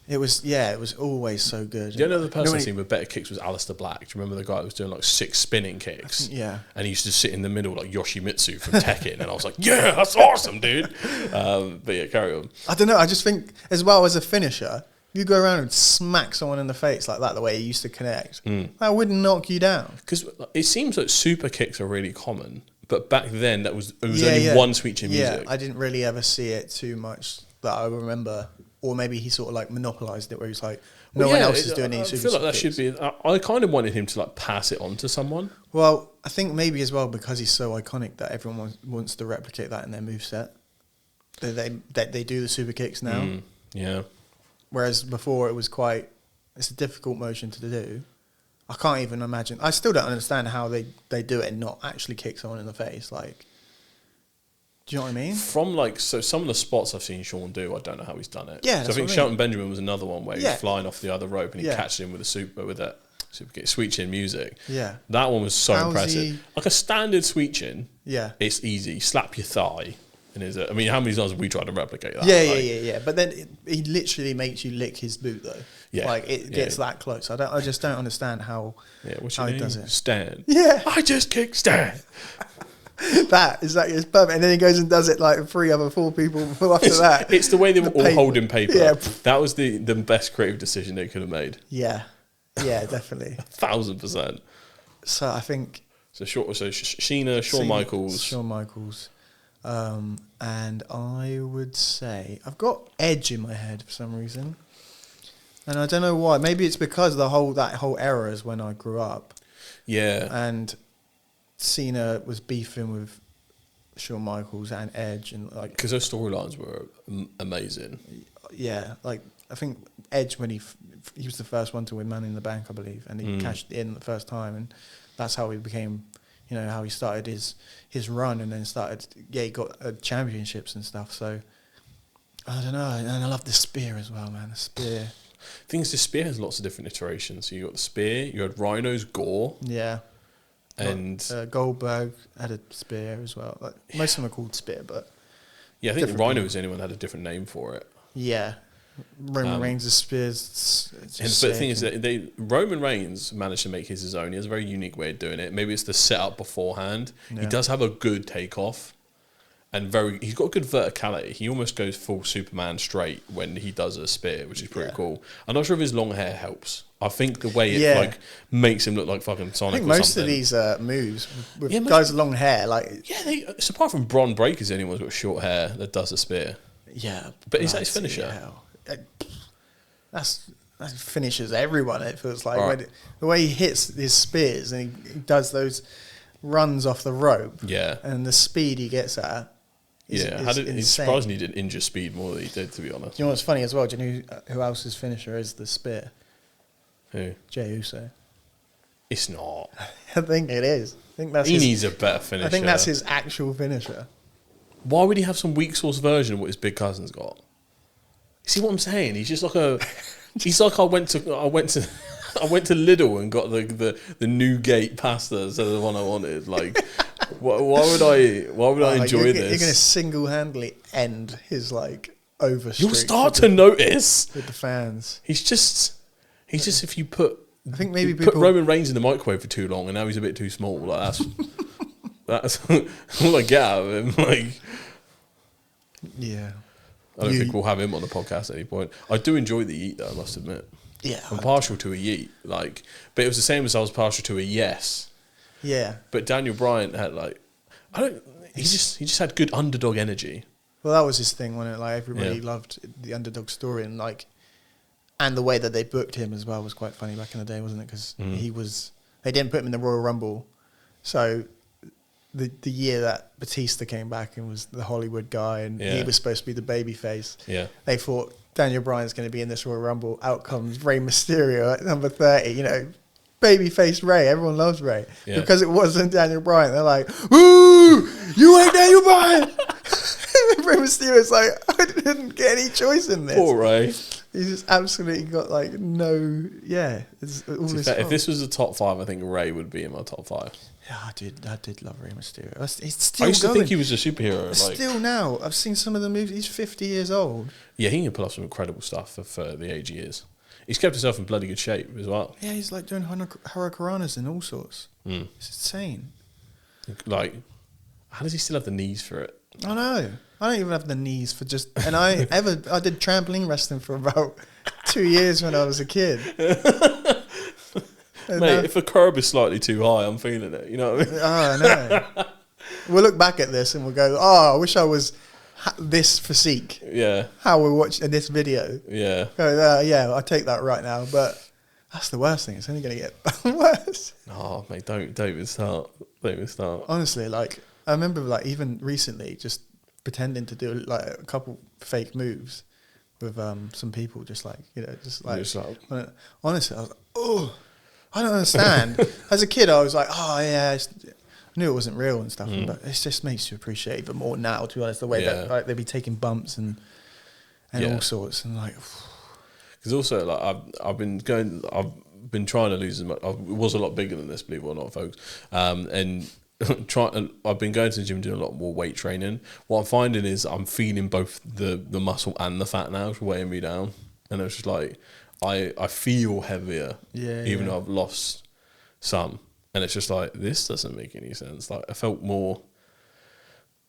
It was always so good. The only other person I've seen with better kicks was Aleister Black. Do you remember the guy who was doing like 6 spinning kicks? Yeah. And he used to sit in the middle like Yoshimitsu from Tekken. And I was like, yeah, that's awesome, dude. But yeah, carry on. I don't know. I just think as well as a finisher, you go around and smack someone in the face like that, the way he used to connect, that wouldn't knock you down. Because it seems like super kicks are really common. But back then, it was only one switch in music. Yeah, I didn't really ever see it too much that I remember. Or maybe he sort of like monopolised it where he's like, no one else is doing any super kicks. I feel like that should be... I kind of wanted him to like pass it on to someone. Well, I think maybe as well because he's so iconic that everyone wants to replicate that in their moveset. They do the super kicks now. Yeah. Whereas before it was it's a difficult motion to do. I can't even imagine. I still don't understand how they do it and not actually kick someone in the face. Like, do you know what I mean? From like, so some of the spots I've seen Shawn do, I don't know how he's done it. Yeah, so I think Shelton Benjamin was another one where he was flying off the other rope and he catched him with that super kick, sweet chin music. Yeah. That one was so impressive. Like a standard sweet chin. Yeah. It's easy. Slap your thigh. And I mean, how many times have we tried to replicate that? Yeah. But then he literally makes you lick his boot though. Yeah. Like it gets that close. I just don't understand how he does it. Stan. Yeah. I just kicked Stan. It's perfect. And then he goes and does it like 4 people after that. It's the way they were all holding paper. Yeah. That was the best creative decision they could have made. Yeah. Yeah, definitely. 1000%. So I think... Cena, Shawn Michaels. Shawn Michaels. And I would say... I've got Edge in my head for some reason. And I don't know why. Maybe it's because that whole era is when I grew up. Yeah. And... Cena was beefing with Shawn Michaels and Edge, and like because those storylines were amazing. Yeah, like I think Edge when he was the first one to win Money in the Bank, I believe, and he cashed in the first time, and that's how he became, how he started his run, and then he got championships and stuff. So I don't know, and I love the spear as well, man. The spear. Things the spear has lots of different iterations. So you got the spear, you had Rhino's gore. Yeah. And Goldberg had a spear as well. Like, most of them are called spear, but yeah, I think Rhino was the only one that had a different name for it. Yeah. Roman Reigns' spears. But the thing is that Roman Reigns managed to make his own. He has a very unique way of doing it. Maybe it's the setup beforehand. Yeah. He does have a good takeoff. And he's got good verticality. He almost goes full Superman straight when he does a spear, which is pretty cool. I'm not sure if his long hair helps. I think the way it like makes him look like fucking Sonic. I think most of these moves with guys with long hair, it's apart from Bron Breaker's the only one who's got short hair that does a spear. Yeah, but is that his finisher? That finishes everyone. It feels like the way he hits his spears and he does those runs off the rope. Yeah, and the speed he gets at. It's surprising he didn't injure speed more than he did, to be honest. You know what's funny as well? Do you know who else's finisher is the spear? Who? Jey Uso. It's not. I think it is. I think that's he needs a better finisher. I think that's his actual finisher. Why would he have some weak sauce version of what his big cousin's got? You see what I'm saying? He's just like a. He's like I went to Lidl and got the Newgate pasta instead of the one I wanted. Like. Why would I enjoy this? You're going to single-handedly end his overstreak. You'll start to notice with the fans. He's just if you put. I think maybe put Roman Reigns in the microwave for too long, and now he's a bit too small. Like that's all I get out of him. Yeah. I don't think we'll have him on the podcast at any point. I do enjoy the Yeet, though. I must admit. Yeah, I'm partial to a Yeet. But it was the same as I was partial to a Yes. Yeah, but Daniel Bryan had he just had good underdog energy. Well, that was his thing, wasn't it? Everybody loved the underdog story and the way that they booked him as well was quite funny back in the day, wasn't it? Because they didn't put him in the Royal Rumble, so the year that Batista came back and was the Hollywood guy and he was supposed to be the baby face. Yeah, they thought Daniel Bryan's going to be in this Royal Rumble. Out comes Rey Mysterio at number 30. Babyface Ray, everyone loves Ray because it wasn't Daniel Bryan. They're like, "Ooh, you ain't Daniel Bryan." Rey Mysterio's like, "I didn't get any choice in this." Poor Ray. He's just absolutely got no. Yeah, it's all his fault. If this was the top 5, I think Ray would be in my top 5. Yeah, I did love Rey Mysterio. I used to think he was a superhero. Still now, I've seen some of the movies. He's 50 years old. Yeah, he can pull off some incredible stuff for the age he is. He's kept himself in bloody good shape as well. Yeah, he's doing hurricanranas and all sorts. It's insane. How does he still have the knees for it? I know. I don't even have the knees for just... And I did trampoline wrestling for about 2 years when I was a kid. Mate, if a curb is slightly too high, I'm feeling it. You know what I mean? Oh, I know. We'll look back at this and we'll go, I wish I was... this physique, how we're watching this video, I take that right now, but that's the worst thing. It's only going to get worse. Oh mate, don't even start. Honestly, I remember even recently just pretending to do a couple fake moves with some people, honestly, I was like, I don't understand. As a kid, I was like, I knew it wasn't real and stuff, but it just makes you appreciate even more now, to be honest, the way that they'd be taking bumps and all sorts, and because also I've been trying to lose as much. I was a lot bigger than this, believe it or not, folks, and I've been going to the gym doing a lot more weight training. What I'm finding is I'm feeling both the muscle and the fat now, it's weighing me down, and it's just I feel heavier, even though I've lost some. And it's just this doesn't make any sense. I felt more...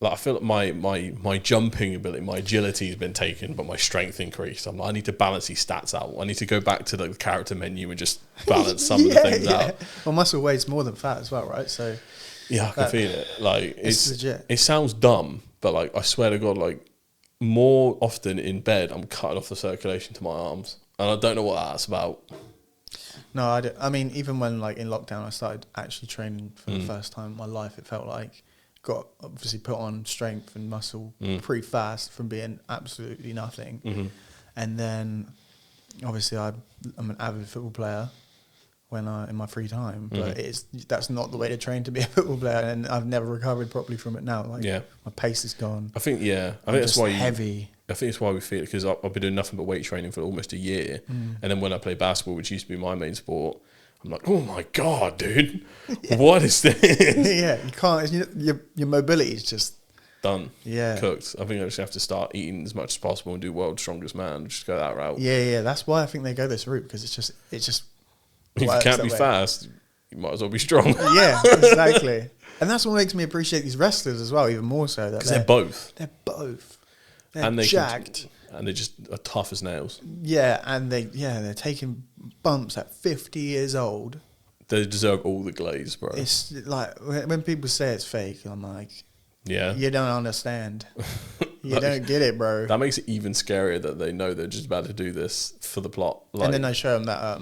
I feel like my jumping ability, my agility has been taken, but my strength increased. I need to balance these stats out. I need to go back to the character menu and just balance some of the things out. Well, muscle weighs more than fat as well, right? So yeah, I can feel it. It's legit. It sounds dumb, but I swear to God, more often in bed, I'm cutting off the circulation to my arms. And I don't know what that's about. No, I mean, even when in lockdown, I started actually training for the first time in my life. It felt got obviously put on strength and muscle pretty fast from being absolutely nothing. And then obviously I'm an avid football player in my free time, but that's not the way to train to be a football player, and I've never recovered properly from it now. My pace is gone. I think that's why heavy. I think it's why we feel it, because I've been doing nothing but weight training for almost a year. And then when I play basketball, which used to be my main sport, I'm like, oh my God, dude, what is this? Yeah, you can't, your mobility is just done. Yeah. Cooked. I think I just have to start eating as much as possible and do World's Strongest Man. Just go that route. Yeah. That's why I think they go this route, because it's just. If you can't be fast, you might as well be strong. Yeah, exactly. And that's what makes me appreciate these wrestlers as well, even more so. Because they're both. They're both. And they're jacked. And they just are tough as nails. Yeah, and they're taking bumps at 50 years old. They deserve all the glaze, bro. It's like, when people say it's fake, I'm like, yeah, you don't understand. You don't get it, bro. That makes it even scarier that they know they're just about to do this for the plot. Like, and then they show them that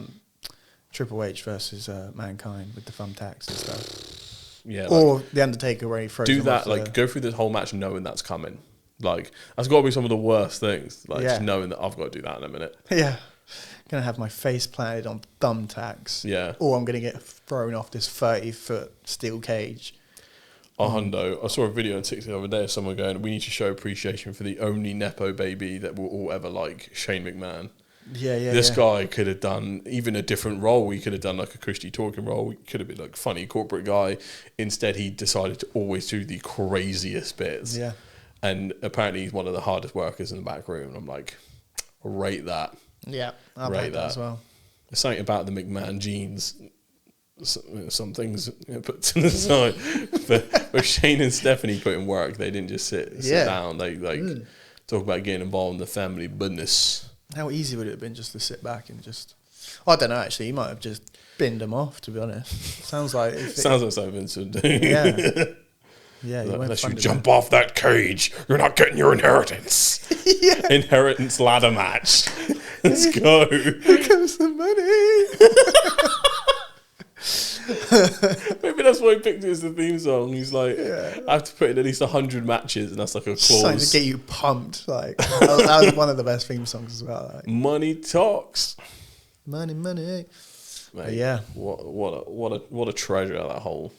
Triple H versus Mankind with the thumbtacks and stuff. Yeah, or The Undertaker where he throws do that, like go through this whole match knowing that's coming. Like, that's got to be some of the worst things. Like, just knowing that I've got to do that in a minute. Yeah. Going to have my face planted on thumbtacks. Yeah. Or I'm going to get thrown off this 30-foot steel cage. Hundo, I saw a video on TikTok the other day of someone going, we need to show appreciation for the only Nepo baby that will all ever like Shane McMahon. Yeah. This guy could have done even a different role. He could have done like a Christy talking role. He could have been like a funny corporate guy. Instead, he decided to always do the craziest bits. Yeah. And apparently he's one of the hardest workers in the back room. And I'm like, rate that. Yeah, I'll rate that as well. There's something about the McMahon genes. Some things put to the side. But Shane and Stephanie put in work. They didn't just sit down. They talk about getting involved in the family business. How easy would it have been just to sit back and just... I don't know, actually. He might have just binned them off, to be honest. Sounds like something Vince would do. Yeah. Yeah, unless you jump off that cage, you're not getting your inheritance. Yeah. Inheritance ladder match. Let's go. Here comes the money. Maybe that's why he picked it as the theme song. He's like, I have to put in at least 100 matches, and that's like a clause. Something to get you pumped. Like that was one of the best theme songs as well. Like. Money talks. Money. Mate, yeah. What a treasure that whole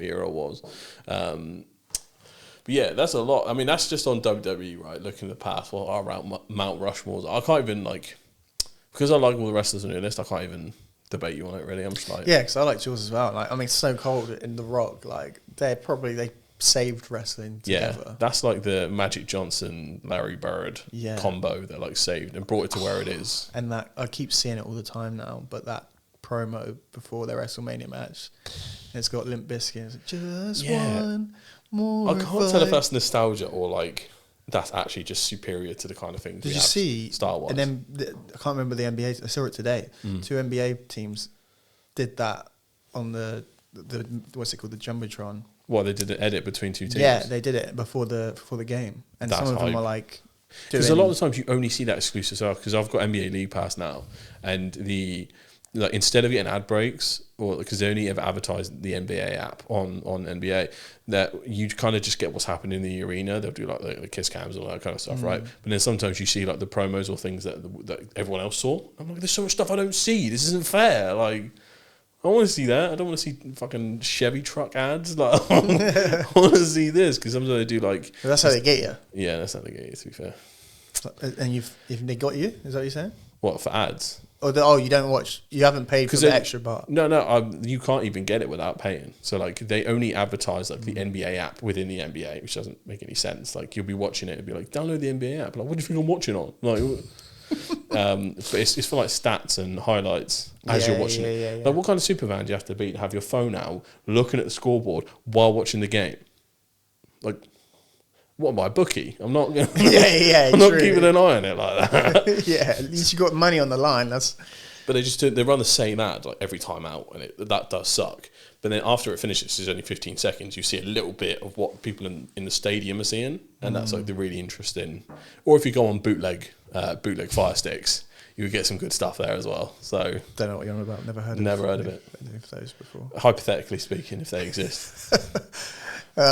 era was. But yeah, that's a lot. I mean, that's just on WWE, right? Looking at the past, what are around Mount Rushmores. I can't even, like, because I like all the wrestlers on your list, I can't even debate you on it, really. I'm just like... Yeah, because I like yours as well. Like, I mean, So Cold in The Rock, like, they saved wrestling together. Yeah, that's like the Magic Johnson, Larry Bird combo that, like, saved and brought it to where it is. And that, I keep seeing it all the time now, but that promo before their WrestleMania match, it's got Limp Bizkit. It's like, just one more. I can't tell if that's nostalgia or like that's actually just superior to the kind of things. Did you see Star Wars? And then I can't remember the NBA. I saw it today. 2 NBA teams did that on the what's it called, the jumbotron. Well, they did an edit between two teams. Yeah, they did it before the game, and that's some of them are like. Because a lot of the times you only see that exclusive stuff. Because I've got NBA League Pass now, and like instead of getting ad breaks, or because they only ever advertise the NBA app on NBA, that you kind of just get what's happening in the arena. They'll do like the kiss cams and all that kind of stuff, right? But then sometimes you see like the promos or things that everyone else saw. I'm like, there's so much stuff I don't see. This isn't fair. Like, I want to see that. I don't want to see fucking Chevy truck ads. Like, I want to see this, because sometimes they do like. Well, that's how they get you. Yeah, that's how they get you. To be fair. And if they got you, is that what you're saying? What, for ads? You don't watch. You haven't paid for the extra part. No, you can't even get it without paying. So like they only advertise like the NBA app within the NBA, which doesn't make any sense. Like you'll be watching it, it'll be like, download the NBA app. Like, what do you think I'm watching on? Like, but it's for like stats and highlights as you're watching it. Yeah. Like, what kind of super fan do you have to be to have your phone out looking at the scoreboard while watching the game? Like, what am I, bookie? I'm not. I'm not keeping an eye on it like that. Yeah, at least you got money on the line. But they run the same ad like every time out, and that does suck. But then after it finishes, it's only 15 seconds. You see a little bit of what people in the stadium are seeing, and that's like the really interesting. Or if you go on bootleg Fire Sticks, you would get some good stuff there as well. So don't know what you're on about. Never heard of it. Those before. Hypothetically speaking, if they exist. So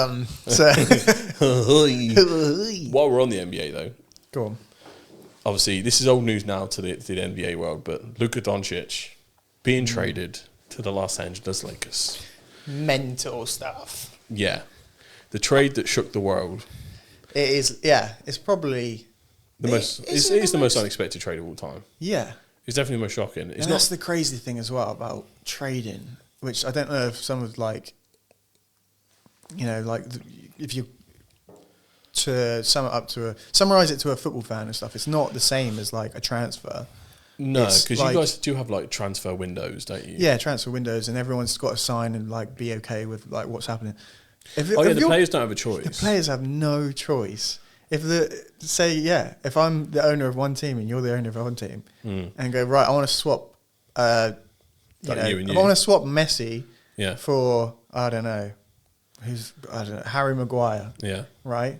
while we're on the NBA though, go on. Obviously, this is old news now to the NBA world, but Luka Doncic being traded to the Los Angeles Lakers. Mental stuff. Yeah, the trade that shook the world. It is. Yeah, it's probably It's the most unexpected trade of all time. Yeah. It's definitely the most shocking. That's the crazy thing as well about trading, which I don't know if some of like, you know, like if you to summarize it to a football fan and stuff, it's not the same as like a transfer. No, because like, you guys do have like transfer windows, don't you? Yeah, transfer windows, and everyone's got to sign and like be okay with like what's happening. The players don't have a choice. The players have no choice. If I'm the owner of one team and you're the owner of one team, and go right, I want to swap. I want to swap Messi for Harry Maguire. Yeah. Right.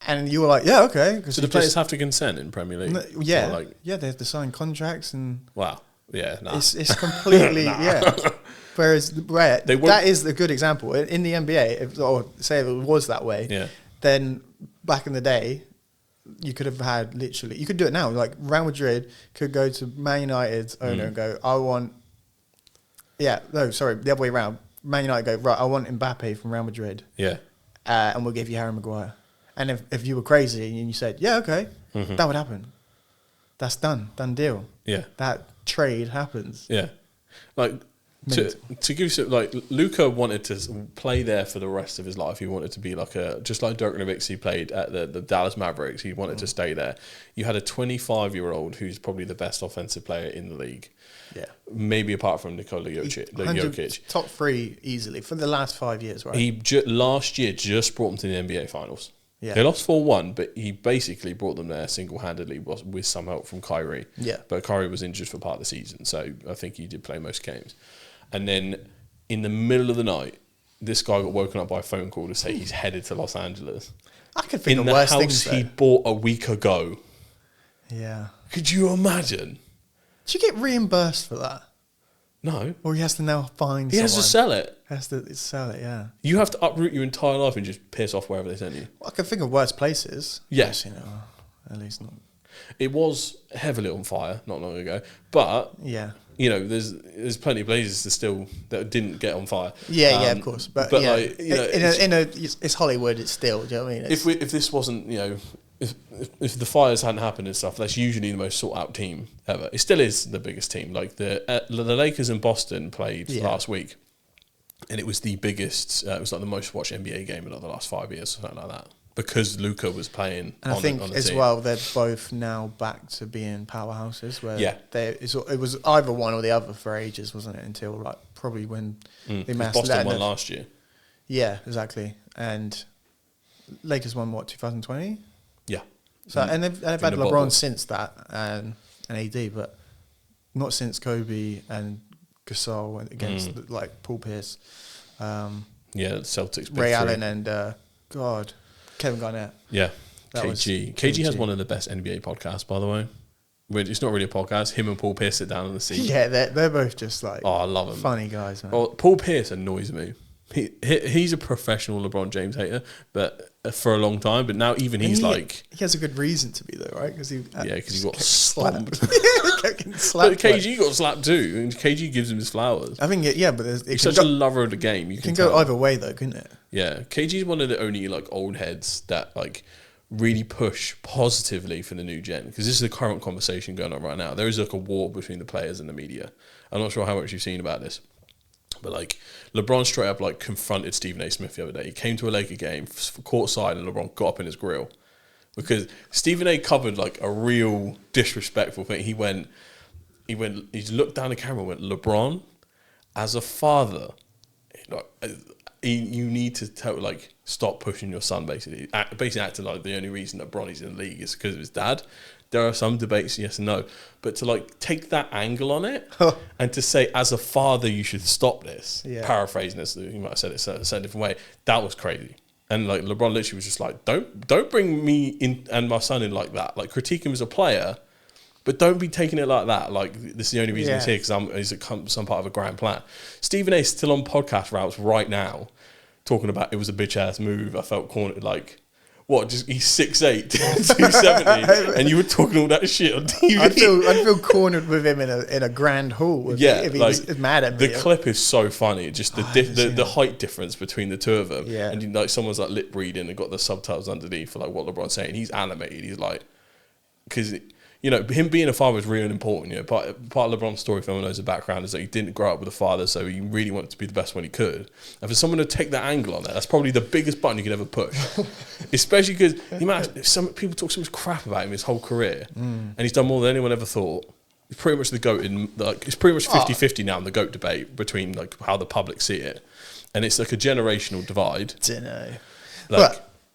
And you were like, yeah, okay. So the players have to consent in Premier League? Yeah. They have to sign contracts and... Wow. Yeah, nah. It's completely... yeah. Whereas that is a good example. In the NBA, say if it was that way, then back in the day, you could have had literally... You could do it now. Like, Real Madrid could go to Man United's owner and go, I want... Yeah, no, sorry, the other way around. Man United go, right, I want Mbappe from Real Madrid. Yeah. And we'll give you Harry Maguire. And if you were crazy and you said, yeah, okay, that would happen. That's done deal. Yeah. That trade happens. Yeah. Like, to give you, like, Luka wanted to play there for the rest of his life. He wanted to be like just like Dirk Nowitzki played at the Dallas Mavericks. He wanted to stay there. You had a 25-year-old who's probably the best offensive player in the league. Yeah. Maybe apart from Nikola Jokic. Top 3 easily for the last 5 years, right? He last year just brought them to the NBA Finals. Yeah. They lost 4-1, but he basically brought them there single-handedly with some help from Kyrie. Yeah. But Kyrie was injured for part of the season, so I think he did play most games. And then in the middle of the night, this guy got woken up by a phone call to say he's headed to Los Angeles. I could think of worse things. In the house he bought a week ago. Yeah. Could you imagine? Did you get reimbursed for that? No. Or he has to now find someone. He has to sell it. Has to sell it, yeah. You have to uproot your entire life and just piss off wherever they send you. Well, I can think of worse places. Yes. You know, at least not. It was heavily on fire not long ago. But, you know, there's plenty of places that didn't get on fire. Yeah, of course. But yeah, like, you know, it's Hollywood, it's still, do you know what I mean? If this wasn't, you know... If the fires hadn't happened and stuff, that's usually the most sought out team ever. It still is the biggest team. Like the Lakers in Boston played last week, and it was the biggest. It was like the most watched NBA game in like the last 5 years, or something like that, because Luka was playing. And I think as well, they're both now back to being powerhouses. Where it was either one or the other for ages, wasn't it? Until like probably when they Boston won last year. Yeah, exactly. And Lakers won 2020. Yeah. So and they've had LeBron since that and AD, but not since Kobe and Gasol went against like Paul Pierce. Celtics. Ray Allen and Kevin Garnett. Yeah. KG has one of the best NBA podcasts, by the way. It's not really a podcast. Him and Paul Pierce sit down on the seat. Yeah, they're both just like I love them. Funny guys, man. Well, Paul Pierce annoys me. He's a professional LeBron James hater, but for a long time. But now even he's like... He has a good reason to be though, right? Because he got slapped. But KG got slapped too, and KG gives him his flowers. I think, but he's such a lover of the game. You can go either way though, couldn't it? Yeah, KG's one of the only like old heads that like really push positively for the new gen, because this is the current conversation going on right now. There is like a war between the players and the media. I'm not sure how much you've seen about this. But like LeBron straight up like confronted Stephen A. Smith the other day. He came to a Laker game courtside and LeBron got up in his grill because Stephen A. covered like a real disrespectful thing. He looked down the camera and went, LeBron, as a father, you need to stop pushing your son. Basically acting like the only reason that Bronny's in the league is because of his dad. There are some debates, yes and no, but to like take that angle on it and to say, as a father, you should stop this. Yeah. Paraphrasing this, you might have said it a certain different way. That was crazy. And like LeBron literally was just like, don't bring me in and my son in like that. Like critique him as a player, but don't be taking it like that. Like this is the only reason he's here because he's some part of a grand plan. Stephen A. is still on podcast routes right now, talking about it was a bitch ass move. I felt cornered like. What? Just he's 6'8", 270, and you were talking all that shit on TV. I'd feel cornered with him in a grand hall. If he was mad at me. The clip is so funny. Just the height difference between the two of them. Yeah. And like someone's like lip reading and got the subtitles underneath for like what LeBron's saying. He's animated. He's like, because him being a father is really important. Part of LeBron's story, if anyone knows the background, is that he didn't grow up with a father, so he really wanted to be the best when he could. And for someone to take that angle on that's probably the biggest button you could ever push. Especially because some people talk so much crap about him his whole career, and he's done more than anyone ever thought. He's pretty much the GOAT it's pretty much 50-50 now in the GOAT debate between how the public see it, and it's like a generational divide. Dunno.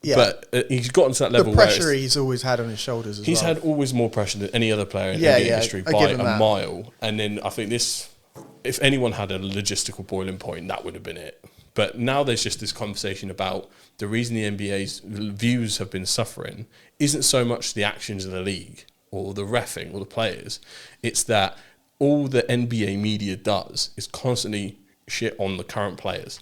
But he's gotten to that level. The pressure he's always had on his shoulders. He's had always more pressure than any other player in NBA history by a mile. And then I think if anyone had a logistical boiling point, that would have been it. But now there's just this conversation about the reason the NBA's views have been suffering isn't so much the actions of the league or the reffing or the players. It's that all the NBA media does is constantly shit on the current players.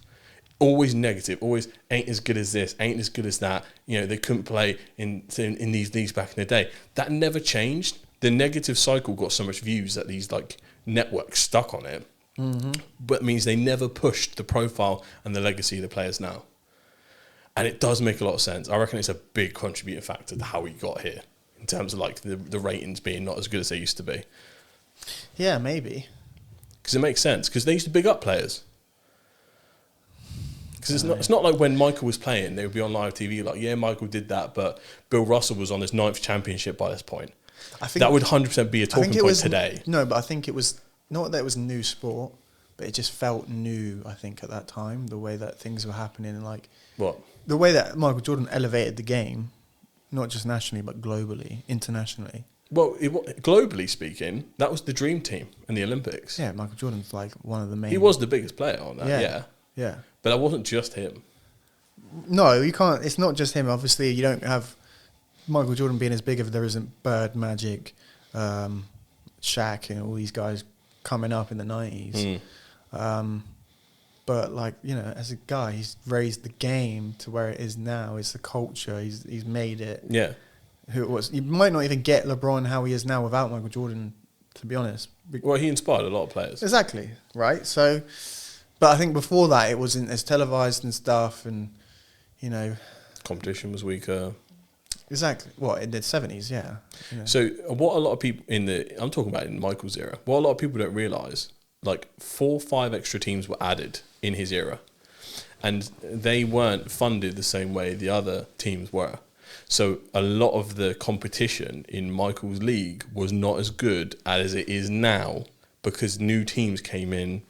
Always negative, always ain't as good as this, ain't as good as that. They couldn't play in these leagues back in the day. That never changed. The negative cycle got so much views that these networks stuck on it. Mm-hmm. But it means they never pushed the profile and the legacy of the players now. And it does make a lot of sense. I reckon it's a big contributing factor to how we got here in terms of the ratings being not as good as they used to be. Yeah, maybe. Because it makes sense. Because they used to big up players. Because it's not like when Michael was playing, they would be on live TV Michael did that, but Bill Russell was on his 9th championship by this point. I think that would 100% be a talking point today. No, but I think it was, not that it was a new sport, but it just felt new, I think, at that time, the way that things were happening. What? The way that Michael Jordan elevated the game, not just nationally, but globally, internationally. Well, globally speaking, that was the dream team in the Olympics. Yeah, Michael Jordan's one of the main... He was the biggest player on that, Yeah. But that wasn't just him. No, you can't. It's not just him. Obviously, you don't have Michael Jordan being as big if there isn't Bird, Magic, Shaq, and all these guys coming up in the 90s. But as a guy, he's raised the game to where it is now. It's the culture. He's made it. Yeah. Who it was? You might not even get LeBron how he is now without Michael Jordan, to be honest. Well, he inspired a lot of players. Exactly. Right. So. But I think before that, it wasn't as televised and stuff, and competition was weaker. Exactly. What, in the 70s? Yeah. So what a lot of people I'm talking about in Michael's era. What a lot of people don't realise, 4 or 5 extra teams were added in his era, and they weren't funded the same way the other teams were. So a lot of the competition in Michael's league was not as good as it is now because new teams came in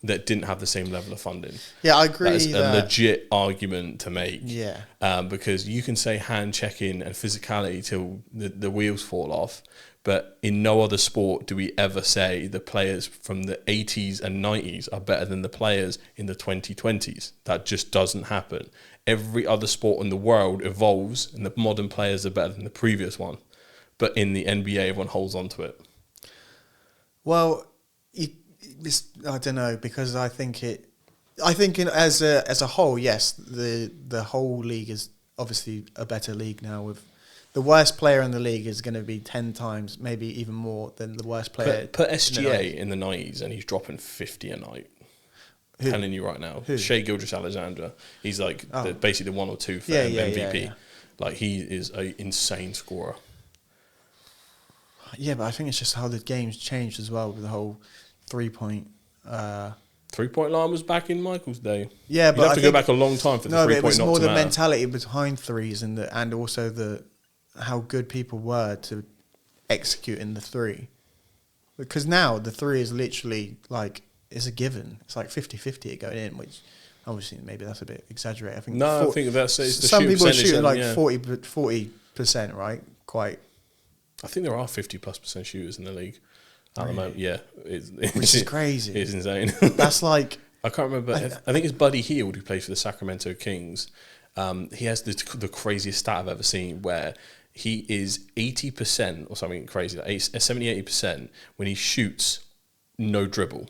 that didn't have the same level of funding. Yeah, I agree. That's a legit argument to make. Yeah. Because you can say hand checking and physicality till the wheels fall off, but in no other sport do we ever say the players from the 80s and 90s are better than the players in the 2020s. That just doesn't happen. Every other sport in the world evolves and the modern players are better than the previous one. But in the NBA, everyone holds on to it. Well, I don't know, because I think as a whole, yes, the whole league is obviously a better league now. With the worst player in the league is going to be 10 times, maybe even more than the worst player. Put SGA in the 90s and he's dropping 50 a night. I'm telling you right now, Shai Gilgeous-Alexander, he's basically the 1 or 2 for MVP. Yeah. He is an insane scorer. Yeah, but I think it's just how the game's changed as well with the whole 3-point. 3-point line was back in Michael's day. Yeah, but you have to go back a long time for the 3-point not to matter. No, it was more the mentality behind threes and also how good people were to execute in the 3. Because now the 3 is literally it's a given. It's 50-50 going in, which obviously maybe that's a bit exaggerated. I think I think that's the some people are shooting 40%, right? Quite. I think there are 50+% shooters in the league. At the moment, yeah. Which is crazy. It's insane. That's I can't remember. I think it's Buddy Hield who plays for the Sacramento Kings. He has the craziest stat I've ever seen where he is 80% or something crazy, 70-80% when he shoots no dribble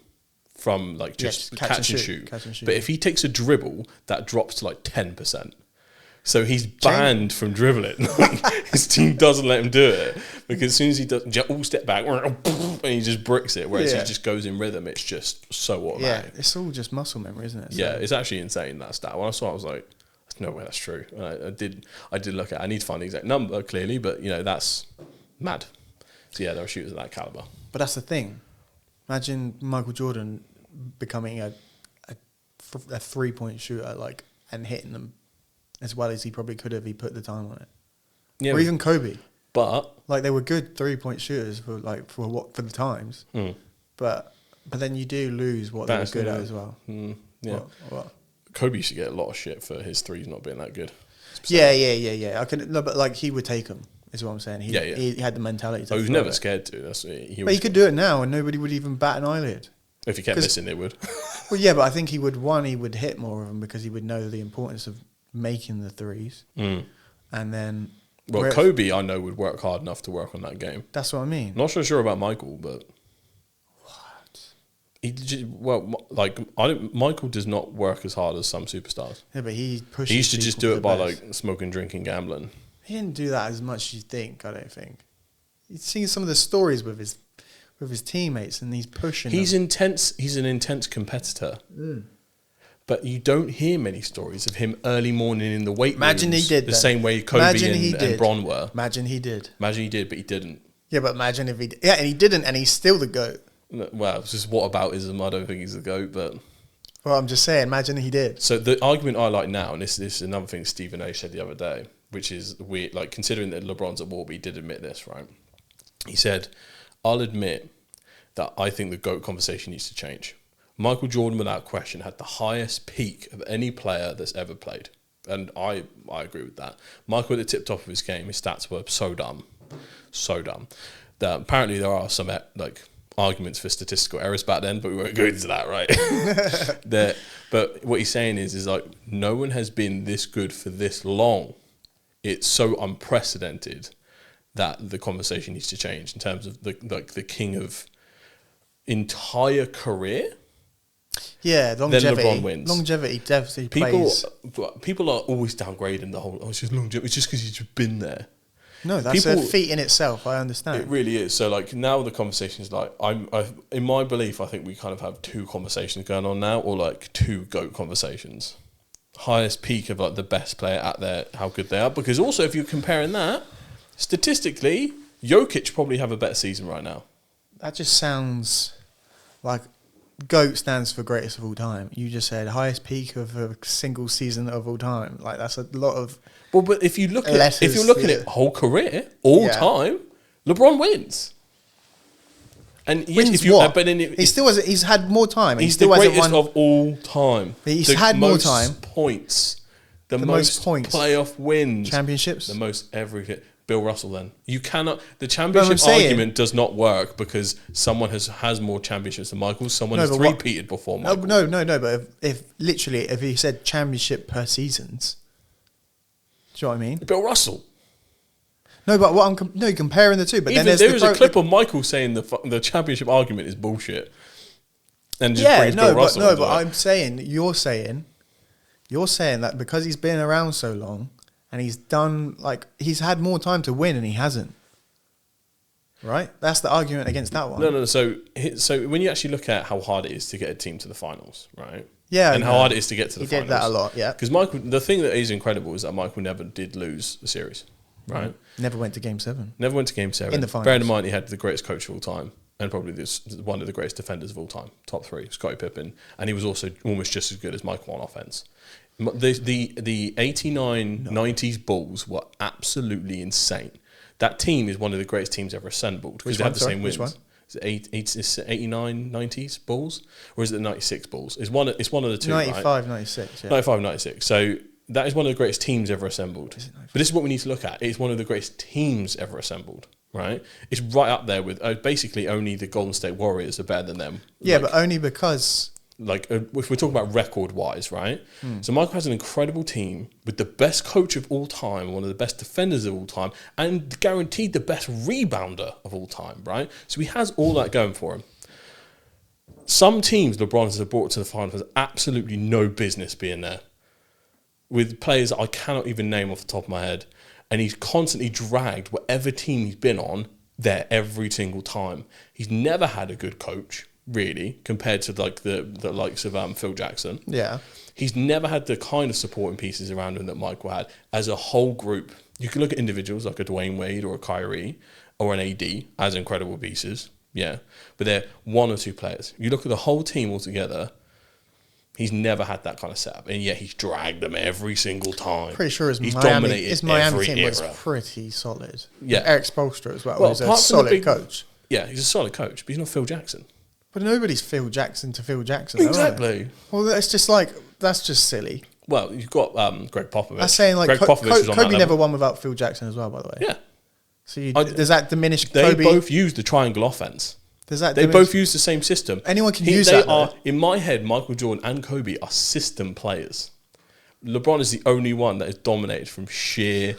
from just catch and shoot. But if he takes a dribble, that drops to 10%. So he's banned from dribbling. His team doesn't let him do it because as soon as he does, all step back and he just bricks it. Whereas he just goes in rhythm. It's just so automatic. Yeah, it's all just muscle memory, isn't it? So yeah, it's actually insane, that stat. When I saw it, I was like, "There's no way that's true." And I did look at it. I need to find the exact number clearly, but that's Mad. So yeah, there are shooters of that caliber. But that's the thing. Imagine Michael Jordan becoming a 3-point shooter, like, and hitting them as well as he probably could have. He put the time on it. Yeah, or even Kobe. But like, they were good 3-point shooters for the times. But then you do lose what they were good at as well. Yeah. What? Kobe used to get a lot of shit for his threes not being that good. Yeah. But like, he would take them. Is what I'm saying. He had the mentality. He was never scared to. That's he could do it now, and nobody would even bat an eyelid. If he kept missing, they would. Well, yeah, but I think he would hit more of them because he would know the importance of making the threes, and then. Well, Kobe, I know, would work hard enough to work on that game. That's what I mean. Not so sure about Michael, but Michael does not work as hard as some superstars. Yeah, but he pushes. He used to just do it by like smoking, drinking, gambling. He didn't do that as much as you think. I don't think. He's seeing some of the stories with his teammates, and he's pushing. He's intense. He's an intense competitor. But you don't hear many stories of him early morning in the weight rooms. Imagine he did the same way Kobe and Bron were. Imagine he did. Imagine he did, but he didn't. Yeah, but imagine if he did. Yeah, and he didn't, and he's still the GOAT. Well, it's just whataboutism. I don't think he's the GOAT, but. Well, I'm just saying, imagine he did. So the argument I like now, and this is another thing Stephen A said the other day, which is weird, like, considering that LeBron's at war, but he did admit this, right? He said, I'll admit that I think the GOAT conversation needs to change. Michael Jordan, without question, had the highest peak of any player that's ever played. And I agree with that. Michael, at the tip top of his game, his stats were so dumb. That apparently there are some like arguments for statistical errors back then, but we won't go into that, right? But what he's saying is like, no one has been this good for this long. It's so unprecedented that the conversation needs to change in terms of the king of entire career. Yeah, longevity. Then LeBron wins. Longevity definitely plays. People are always downgrading the whole. It's just longevity. It's just because you've just been there. No, that's a feat in itself. I understand. It really is. So like now the conversation is like in my belief, I think we kind of have two conversations going on now, or like two GOAT conversations. Highest peak of like the best player at their how good they are. Because also if you're comparing that statistically, Jokic probably have a better season right now. That just sounds like. GOAT stands for greatest of all time. You just said highest peak of a single season of all time. Like, that's a lot of. Well, but if you look at it whole career, time, LeBron wins. And wins if you, what? But then he still has. He's had more time. He's the greatest of all time. He's had more time. Points. The most points. Playoff wins. Championships. The most everything. Bill Russell then. You cannot... The championship argument does not work because someone has more championships than Michael. Someone has three-peated before Michael. No. But if he said championship per seasons... Do you know what I mean? Bill Russell. No, but you're comparing the two. But even then there's a clip of Michael saying the championship argument is bullshit. And just brings Bill Russell but I'm saying... You're saying that because he's been around so long... And he's done, like, he's had more time to win and he hasn't. Right? That's the argument against that one. No. So when you actually look at how hard it is to get a team to the finals, right? Yeah. And how hard it is to get to the finals. He did that a lot, yeah. Because Michael, the thing that is incredible is that Michael never did lose the series, right? Never went to Game 7. Never went to Game 7. In the finals. Bearing in mind he had the greatest coach of all time and probably one of the greatest defenders of all time, top three, Scottie Pippen. And he was also almost just as good as Michael on offense. The 89, 90s Bulls were absolutely insane. That team is one of the greatest teams ever assembled because they have the same wins. Which one? Is it 89, 90s Bulls? Or is it the 96 Bulls? It's one of the two, 95, right? 96, yeah. 95, 96. So that is one of the greatest teams ever assembled. But this is what we need to look at. It's one of the greatest teams ever assembled, right? It's right up there with basically only the Golden State Warriors are better than them. Yeah, but only because... Like, if we're talking about record-wise, right? So Michael has an incredible team with the best coach of all time, one of the best defenders of all time, and guaranteed the best rebounder of all time, right? So he has all that going for him. Some teams LeBron has brought to the finals has absolutely no business being there, with players that I cannot even name off the top of my head, and he's constantly dragged whatever team he's been on there every single time. He's never had a good coach, really, compared to like the likes of Phil Jackson. Yeah. He's never had the kind of supporting pieces around him that Michael had as a whole group. You can look at individuals like a Dwayne Wade or a Kyrie or an AD as incredible pieces. Yeah. But they're one or two players. You look at the whole team altogether, he's never had that kind of setup. And yet he's dragged them every single time. Pretty sure his Miami team was pretty solid. Yeah. Eric Spoelstra as well was a solid coach. Yeah, he's a solid coach, but he's not Phil Jackson. But nobody's Phil Jackson to Phil Jackson. Exactly. Well, that's just silly. Well, you've got Greg Popovich. I'm saying like Kobe never won without Phil Jackson as well, by the way. Yeah. So does that diminish They Kobe? both use the triangle offense. They both use the same system. Anyone can use that. In my head, Michael Jordan and Kobe are system players. LeBron is the only one that is dominated from sheer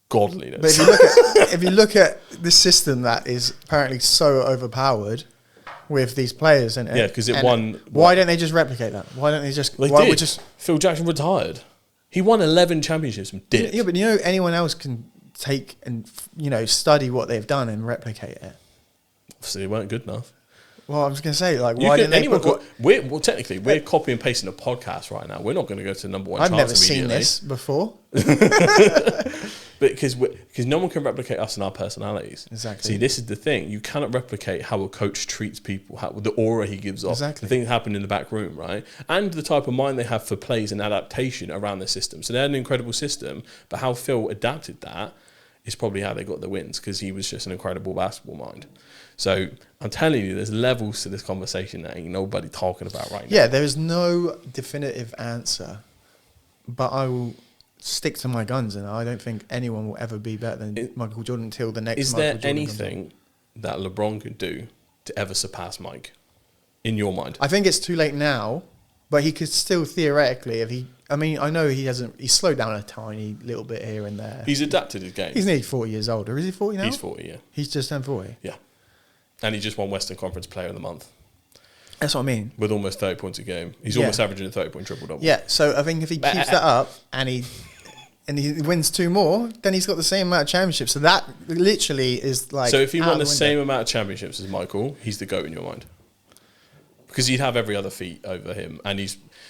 godliness. But if you look at the system that is apparently so overpowered with these players, because it won. Why don't they just replicate that? Why don't they just? Phil Jackson retired. He won 11 championships and did. Yeah, but anyone else can take and study what they've done and replicate it. Obviously, they weren't good enough. Well, I was going to say, like, why didn't they? Technically, we're copy and pasting a podcast right now. We're not going to go to number one. I've never seen this before. But because no one can replicate us and our personalities. Exactly. See, this is the thing. You cannot replicate how a coach treats people, the aura he gives off, exactly. the things that happen in the back room, right? And the type of mind they have for plays and adaptation around the system. So they had an incredible system, but how Phil adapted that is probably how they got the wins, because he was just an incredible basketball mind. So I'm telling you, there's levels to this conversation that ain't nobody talking about right now. Yeah, there is no definitive answer, but I will stick to my guns, and I don't think anyone will ever be better than Michael Jordan until the next. Is there anything that LeBron could do to ever surpass Mike, in your mind? I think it's too late now, but he could still theoretically, if he. I mean, I know he hasn't. He's slowed down a tiny little bit here and there. He's adapted his game. He's nearly 40 years older. Is he 40 now? He's 40, yeah. He's just turned 40. Yeah, and he just won Western Conference Player of the Month. That's what I mean. With almost 30 points a game, he's almost averaging a 30-point triple-double. Yeah, so I think if he keeps that up and he wins 2 more, then he's got the same amount of championships. So that literally is like. So if he won the same amount of championships as Michael, he's the GOAT in your mind. Because he'd have every other feat over him. And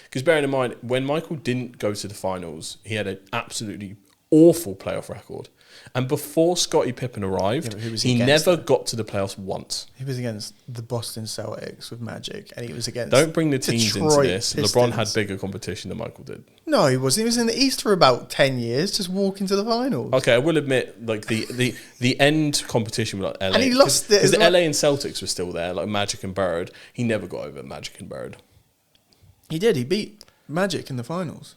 because bearing in mind, when Michael didn't go to the finals, he had an absolutely awful playoff record. And before Scottie Pippen arrived, he never got to the playoffs once. He was against the Boston Celtics with Magic, and he was against. Don't bring the teams Detroit into this. Pistons. LeBron had bigger competition than Michael did. No, he wasn't. He was in the East for about 10 years, just walking to the finals. Okay, I will admit, like the end competition with like LA, and he lost it because the LA and Celtics were still there, like Magic and Bird. He never got over Magic and Bird. He did. He beat Magic in the finals.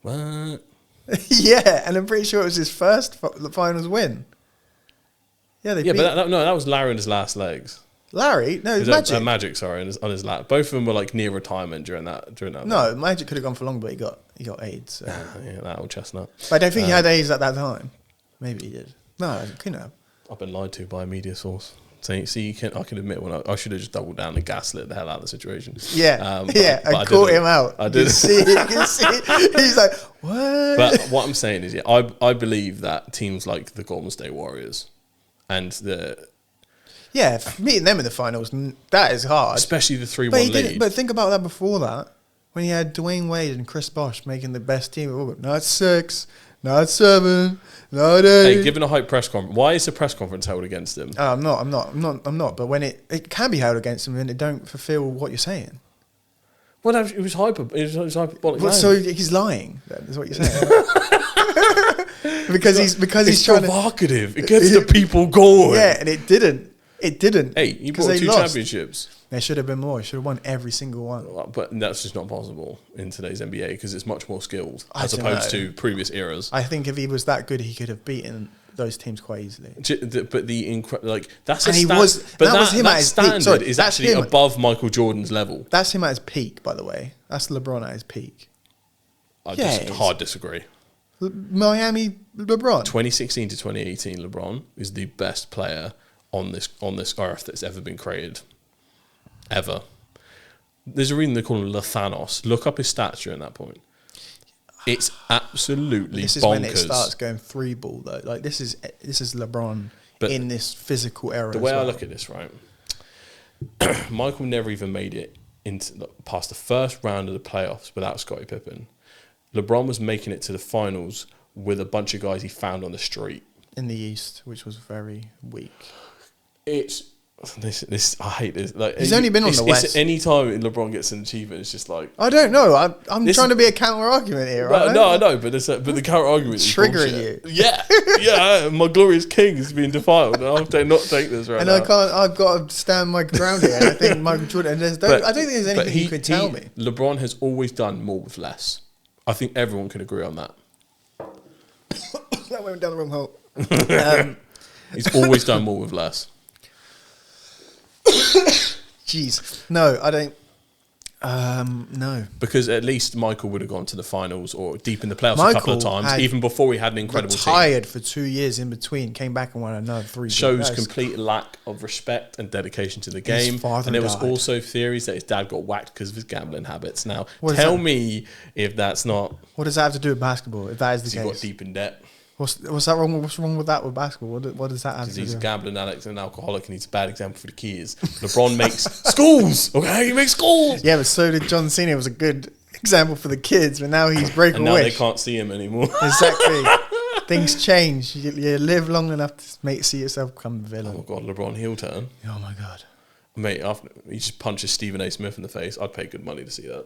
What? Yeah, and I'm pretty sure it was his first finals win. Yeah, they beat. But that was Larry in his last legs. Larry? No, it was Magic. Magic, sorry, on his lap. Both of them were like near retirement during that. No, Magic could have gone for longer, but he got AIDS. So. Yeah, that old chestnut. But I don't think he had AIDS at that time. Maybe he did. No, he couldn't have. I've been lied to by a media source. So, see, I can admit when I should have just doubled down and gaslit the hell out of the situation. Yeah, I caught him out. I did. You can see. He's like, what? But what I'm saying is, I believe that teams like the Golden State Warriors and meeting them in the finals, that is hard. Especially the 3-1 lead. But think about that before that, when he had Dwayne Wade and Chris Bosh making the best team. Not 6, not 7, not 8. Hey, given a hype press conference, why is the press conference held against him? I'm not. But when it can be held against him, and it don't fulfill what you're saying. Well, it was hyperbolic. Well, so he's lying. Then, is what you're saying. because he's trying provocative. It gets the people going. Yeah, and it didn't. Hey, you brought 2 championships. There should have been more. He should have won every single one. But that's just not possible in today's NBA because it's much more skilled as opposed to previous eras. I think if he was that good, he could have beaten those teams quite easily. But that's and that standard is actually above Michael Jordan's level. That's him at his peak, by the way. That's LeBron at his peak. I hard disagree. Miami LeBron. 2016 to 2018, LeBron is the best player on this earth that's ever been created. Ever. There's a reason they call him Thanos. Look up his stats during that point. It's absolutely bonkers. This is when it starts going 3-ball though. Like this is LeBron in this physical era. The way I look at this, right? Michael never even made it past the first round of the playoffs without Scottie Pippen. LeBron was making it to the finals with a bunch of guys he found on the street. in the East, which was very weak. It's this. I hate this. Like, he's only been on the West. Any time LeBron gets an achievement, it's just like I don't know. I'm trying to be a counter argument here, right? No, I know, but the counter argument is triggering you. Yeah. My glorious king is being defiled. And I'll not take this right now. And I've got to stand my ground here. And I think Michael Jordan. I don't think there's anything you could tell me. LeBron has always done more with less. I think everyone can agree on that. That went down the wrong hole. He's always done more with less. Jeez. No, I don't. No. Because at least Michael would have gone to the finals or deep in the playoffs a couple of times, even before he had an incredible team. Retired for 2 years in between, came back and won another 3. Shows complete lack of respect and dedication to the game. And there was also theories that his dad got whacked because of his gambling habits. Now, tell me if that's not... What does that have to do with basketball, if that is the case? He got deep in debt. What's that wrong? What's wrong with that with basketball? What does that have to do? Because he's a gambling addict and an alcoholic, and he's a bad example for the kids. LeBron makes schools, okay? He makes schools. Yeah, but so did John Cena. It was a good example for the kids, but now he's breaking away. And now they can't see him anymore. Exactly. Things change. You live long enough to see yourself become a villain. Oh God, LeBron heel turn. Oh my God, mate! After he just punches Stephen A. Smith in the face, I'd pay good money to see that.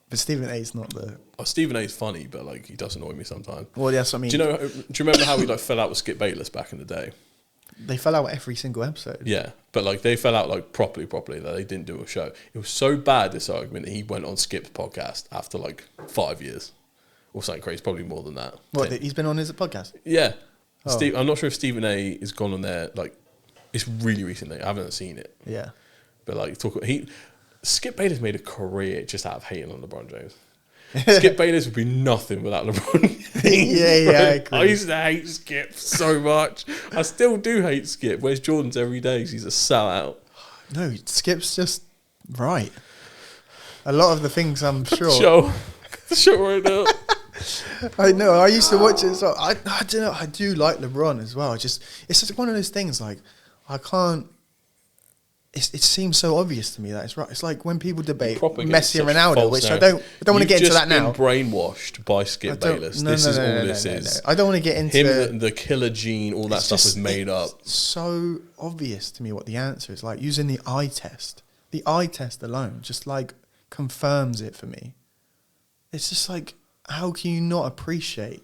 But Stephen A's not the... Stephen A's funny, but like he does annoy me sometimes. Well, that's what I mean. Do you remember how he like fell out with Skip Bayless back in the day? They fell out every single episode. Yeah, but like they fell out like properly. That they didn't do a show. It was so bad, this argument, that he went on Skip's podcast after like 5 years or something crazy. Probably more than that. What? He's been on his podcast? Yeah. Oh. I'm not sure if Stephen A. has gone on there. Like, it's really recently. I haven't seen it. Yeah. But like Skip Bayless made a career just out of hating on LeBron James. Skip Bayless would be nothing without LeBron. Yeah, I used to hate Skip so much. I still do hate Skip. Wears Jordans every day because he's a sellout. No, Skip's just right. A lot of the things, I'm sure. Sure right now. I know. I used to watch it. So I don't know. I do like LeBron as well. It's just one of those things. Like I can't. It seems so obvious to me that it's right. It's like when people debate Messi and Ronaldo, which I don't want to get into that now. You've just been brainwashed by Skip Bayless. This is all this is. I don't want to get into him. The killer gene, all that stuff was made up. It's so obvious to me what the answer is. Like using the eye test. The eye test alone just like confirms it for me. It's just like, how can you not appreciate?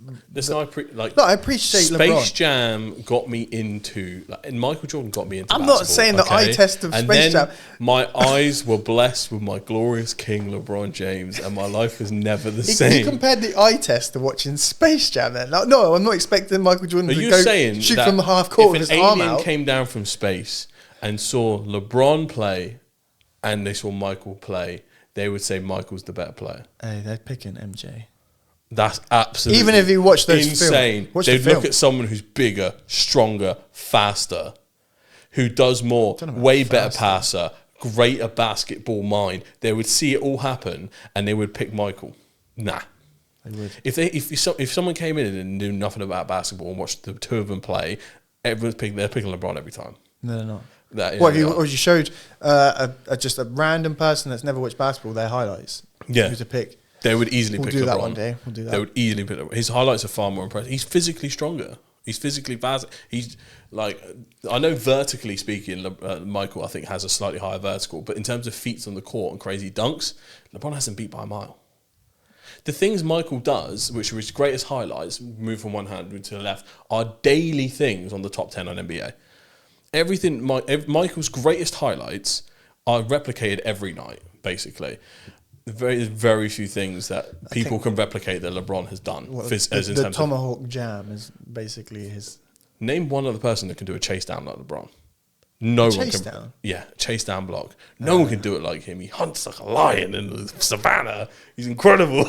I appreciate Space LeBron. Jam got me into, and Michael Jordan got me into. I'm not saying the eye test of Space Jam. My eyes were blessed with my glorious king LeBron James, and my life was never the same. You compared the eye test to watching Space Jam. Then, like, no, I'm not expecting Michael Jordan to go shoot from the half court with his arm out. If an alien came down from space and saw LeBron play, and they saw Michael play, they would say Michael's the better player. Hey, they're picking MJ. That's absolutely even if you watch those insane. They'd look at someone who's bigger, stronger, faster, who does more, way better passer, greater basketball mind. They would see it all happen and they would pick Michael. Nah. They would. If someone came in and knew nothing about basketball and watched the two of them play, they're picking LeBron every time. No, they're not. Or you showed just a random person that's never watched basketball their highlights. Yeah. Who to pick. They would easily pick LeBron. We'll do that one day. They would easily pick LeBron. His highlights are far more impressive. He's physically stronger. He's physically fast. He's like, I know vertically speaking, Michael, I think, has a slightly higher vertical, but in terms of feats on the court and crazy dunks, LeBron hasn't beat by a mile. The things Michael does, which are his greatest highlights, move from one hand to the left, are daily things on the top 10 on NBA. Everything, Michael's greatest highlights are replicated every night, basically. Very, very few things that people can replicate that LeBron has done. The tomahawk jam is basically his. Name one other person that can do a chase down like LeBron. No one can. Chase down? Yeah, chase down block. No one can do it like him. He hunts like a lion in the savannah. He's incredible.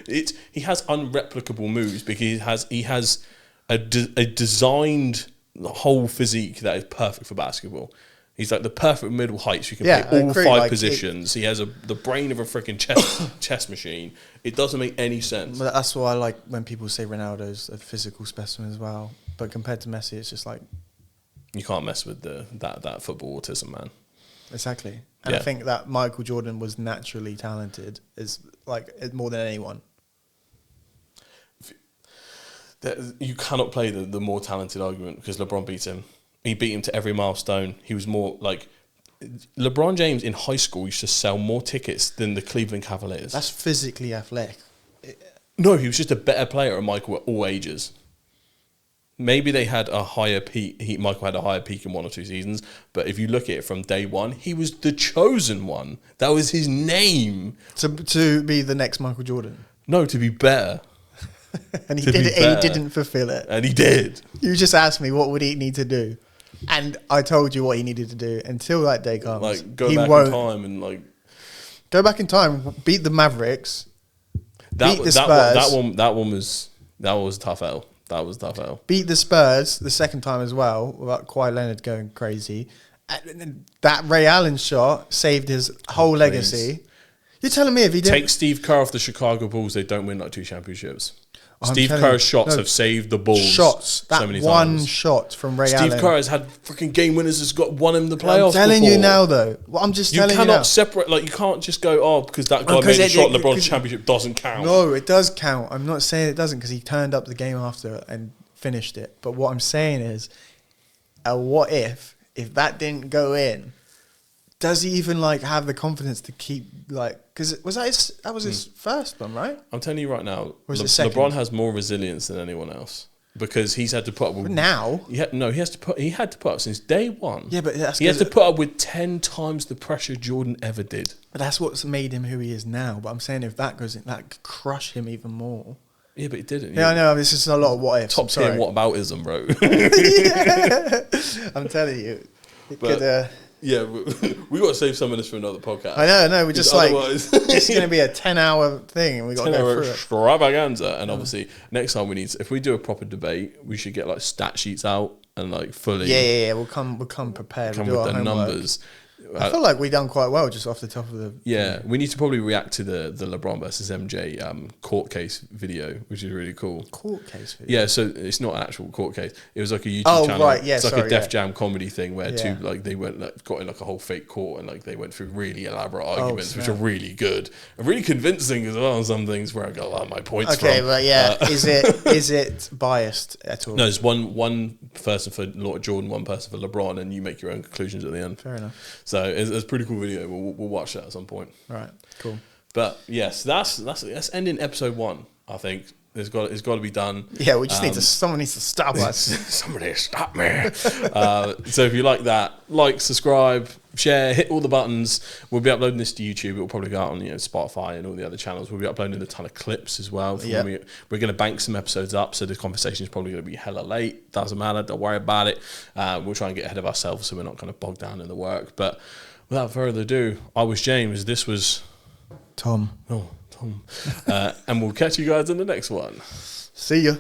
He has unreplicable moves because he has a designed whole physique that is perfect for basketball. He's like the perfect middle height, so you can play all five positions. He has the brain of a freaking chess machine. It doesn't make any sense. But that's why I like when people say Ronaldo's a physical specimen as well. But compared to Messi, it's just like... You can't mess with that football autism, man. Exactly. And I think that Michael Jordan was naturally talented, is like more than anyone. You cannot play the more talented argument because LeBron beats him. He beat him to every milestone. He was more like... LeBron James in high school used to sell more tickets than the Cleveland Cavaliers. That's physically athletic. No, he was just a better player than Michael at all ages. Maybe they had a higher peak. Michael had a higher peak in 1 or 2 seasons, but if you look at it from day one, he was the chosen one. That was his name. To be the next Michael Jordan. No, to be better. And he did it. And he didn't fulfill it. And he did. You just asked me what would he need to do, and I told you what he needed to do. Until that day comes, like go back in time and like go back in time, beat the Mavericks, beat the Spurs. That was a tough L. That was tough L. Beat the Spurs the second time as well, without Kawhi Leonard going crazy. And that Ray Allen shot saved his whole legacy. You're telling me if he didn't... Take Steve Kerr off the Chicago Bulls, they don't win like 2 championships. Steve Kerr's shots have saved the Bulls so many one times. Shot from Ray Allen. Steve Kerr has had freaking game winners that's won him the playoffs. I'm telling you now, though. Well, I'm just telling you now. You cannot separate, like, you can't just go, because that guy made a shot, LeBron's championship doesn't count. No, it does count. I'm not saying it doesn't because he turned up the game after and finished it. But what I'm saying is, what if that didn't go in, does he even like have the confidence to keep like? Because that was his first one, right? I'm telling you right now, LeBron has more resilience than anyone else because he's had to put up with now. He had to put up since day one. Yeah, but he had to put up with 10 times the pressure Jordan ever did. But that's what's made him who he is now. But I'm saying if that goes in, that could crush him even more. Yeah, but it didn't. Yeah, I know. This is a lot of what ifs. Top tier whataboutism, bro. Yeah. I'm telling you. Yeah, we got to save some of this for another podcast. I know. We're just like, it's going to be a 10-hour thing and we got to go through it. Extravaganza. And obviously, next time if we do a proper debate, we should get like stat sheets out and like fully. Yeah. We'll come prepared. Come with the numbers. I feel like we've done quite well just off the top of the... Yeah, we need to probably react to the LeBron versus MJ court case video, which is really cool. Court case video? Yeah, so it's not an actual court case. It was like a YouTube channel. Right, yeah, it's like a Def Jam comedy thing where they went got in like a whole fake court and like they went through really elaborate arguments, which are really good and really convincing as well. Some things where I go, my points. Okay, but is it biased at all? No, it's one person for Jordan, one person for LeBron, and you make your own conclusions at the end. Fair enough. So it's a pretty cool video. We'll watch that at some point. Right, cool. But yes, that's ending episode 1. I think it's got to be done. Yeah, we just need someone needs to stop us. Somebody stop me. So if you like that, subscribe, share, hit all the buttons. We'll be uploading this to YouTube. It will probably go out on Spotify and all the other channels. We'll be uploading a ton of clips as well. We're going to bank some episodes up, so the conversation is probably going to be hella late. Doesn't matter. Don't worry about it. We'll try and get ahead of ourselves so we're not kind of bogged down in the work. But without further ado, I was James. This was Tom. Oh, Tom. And we'll catch you guys in the next one. See ya.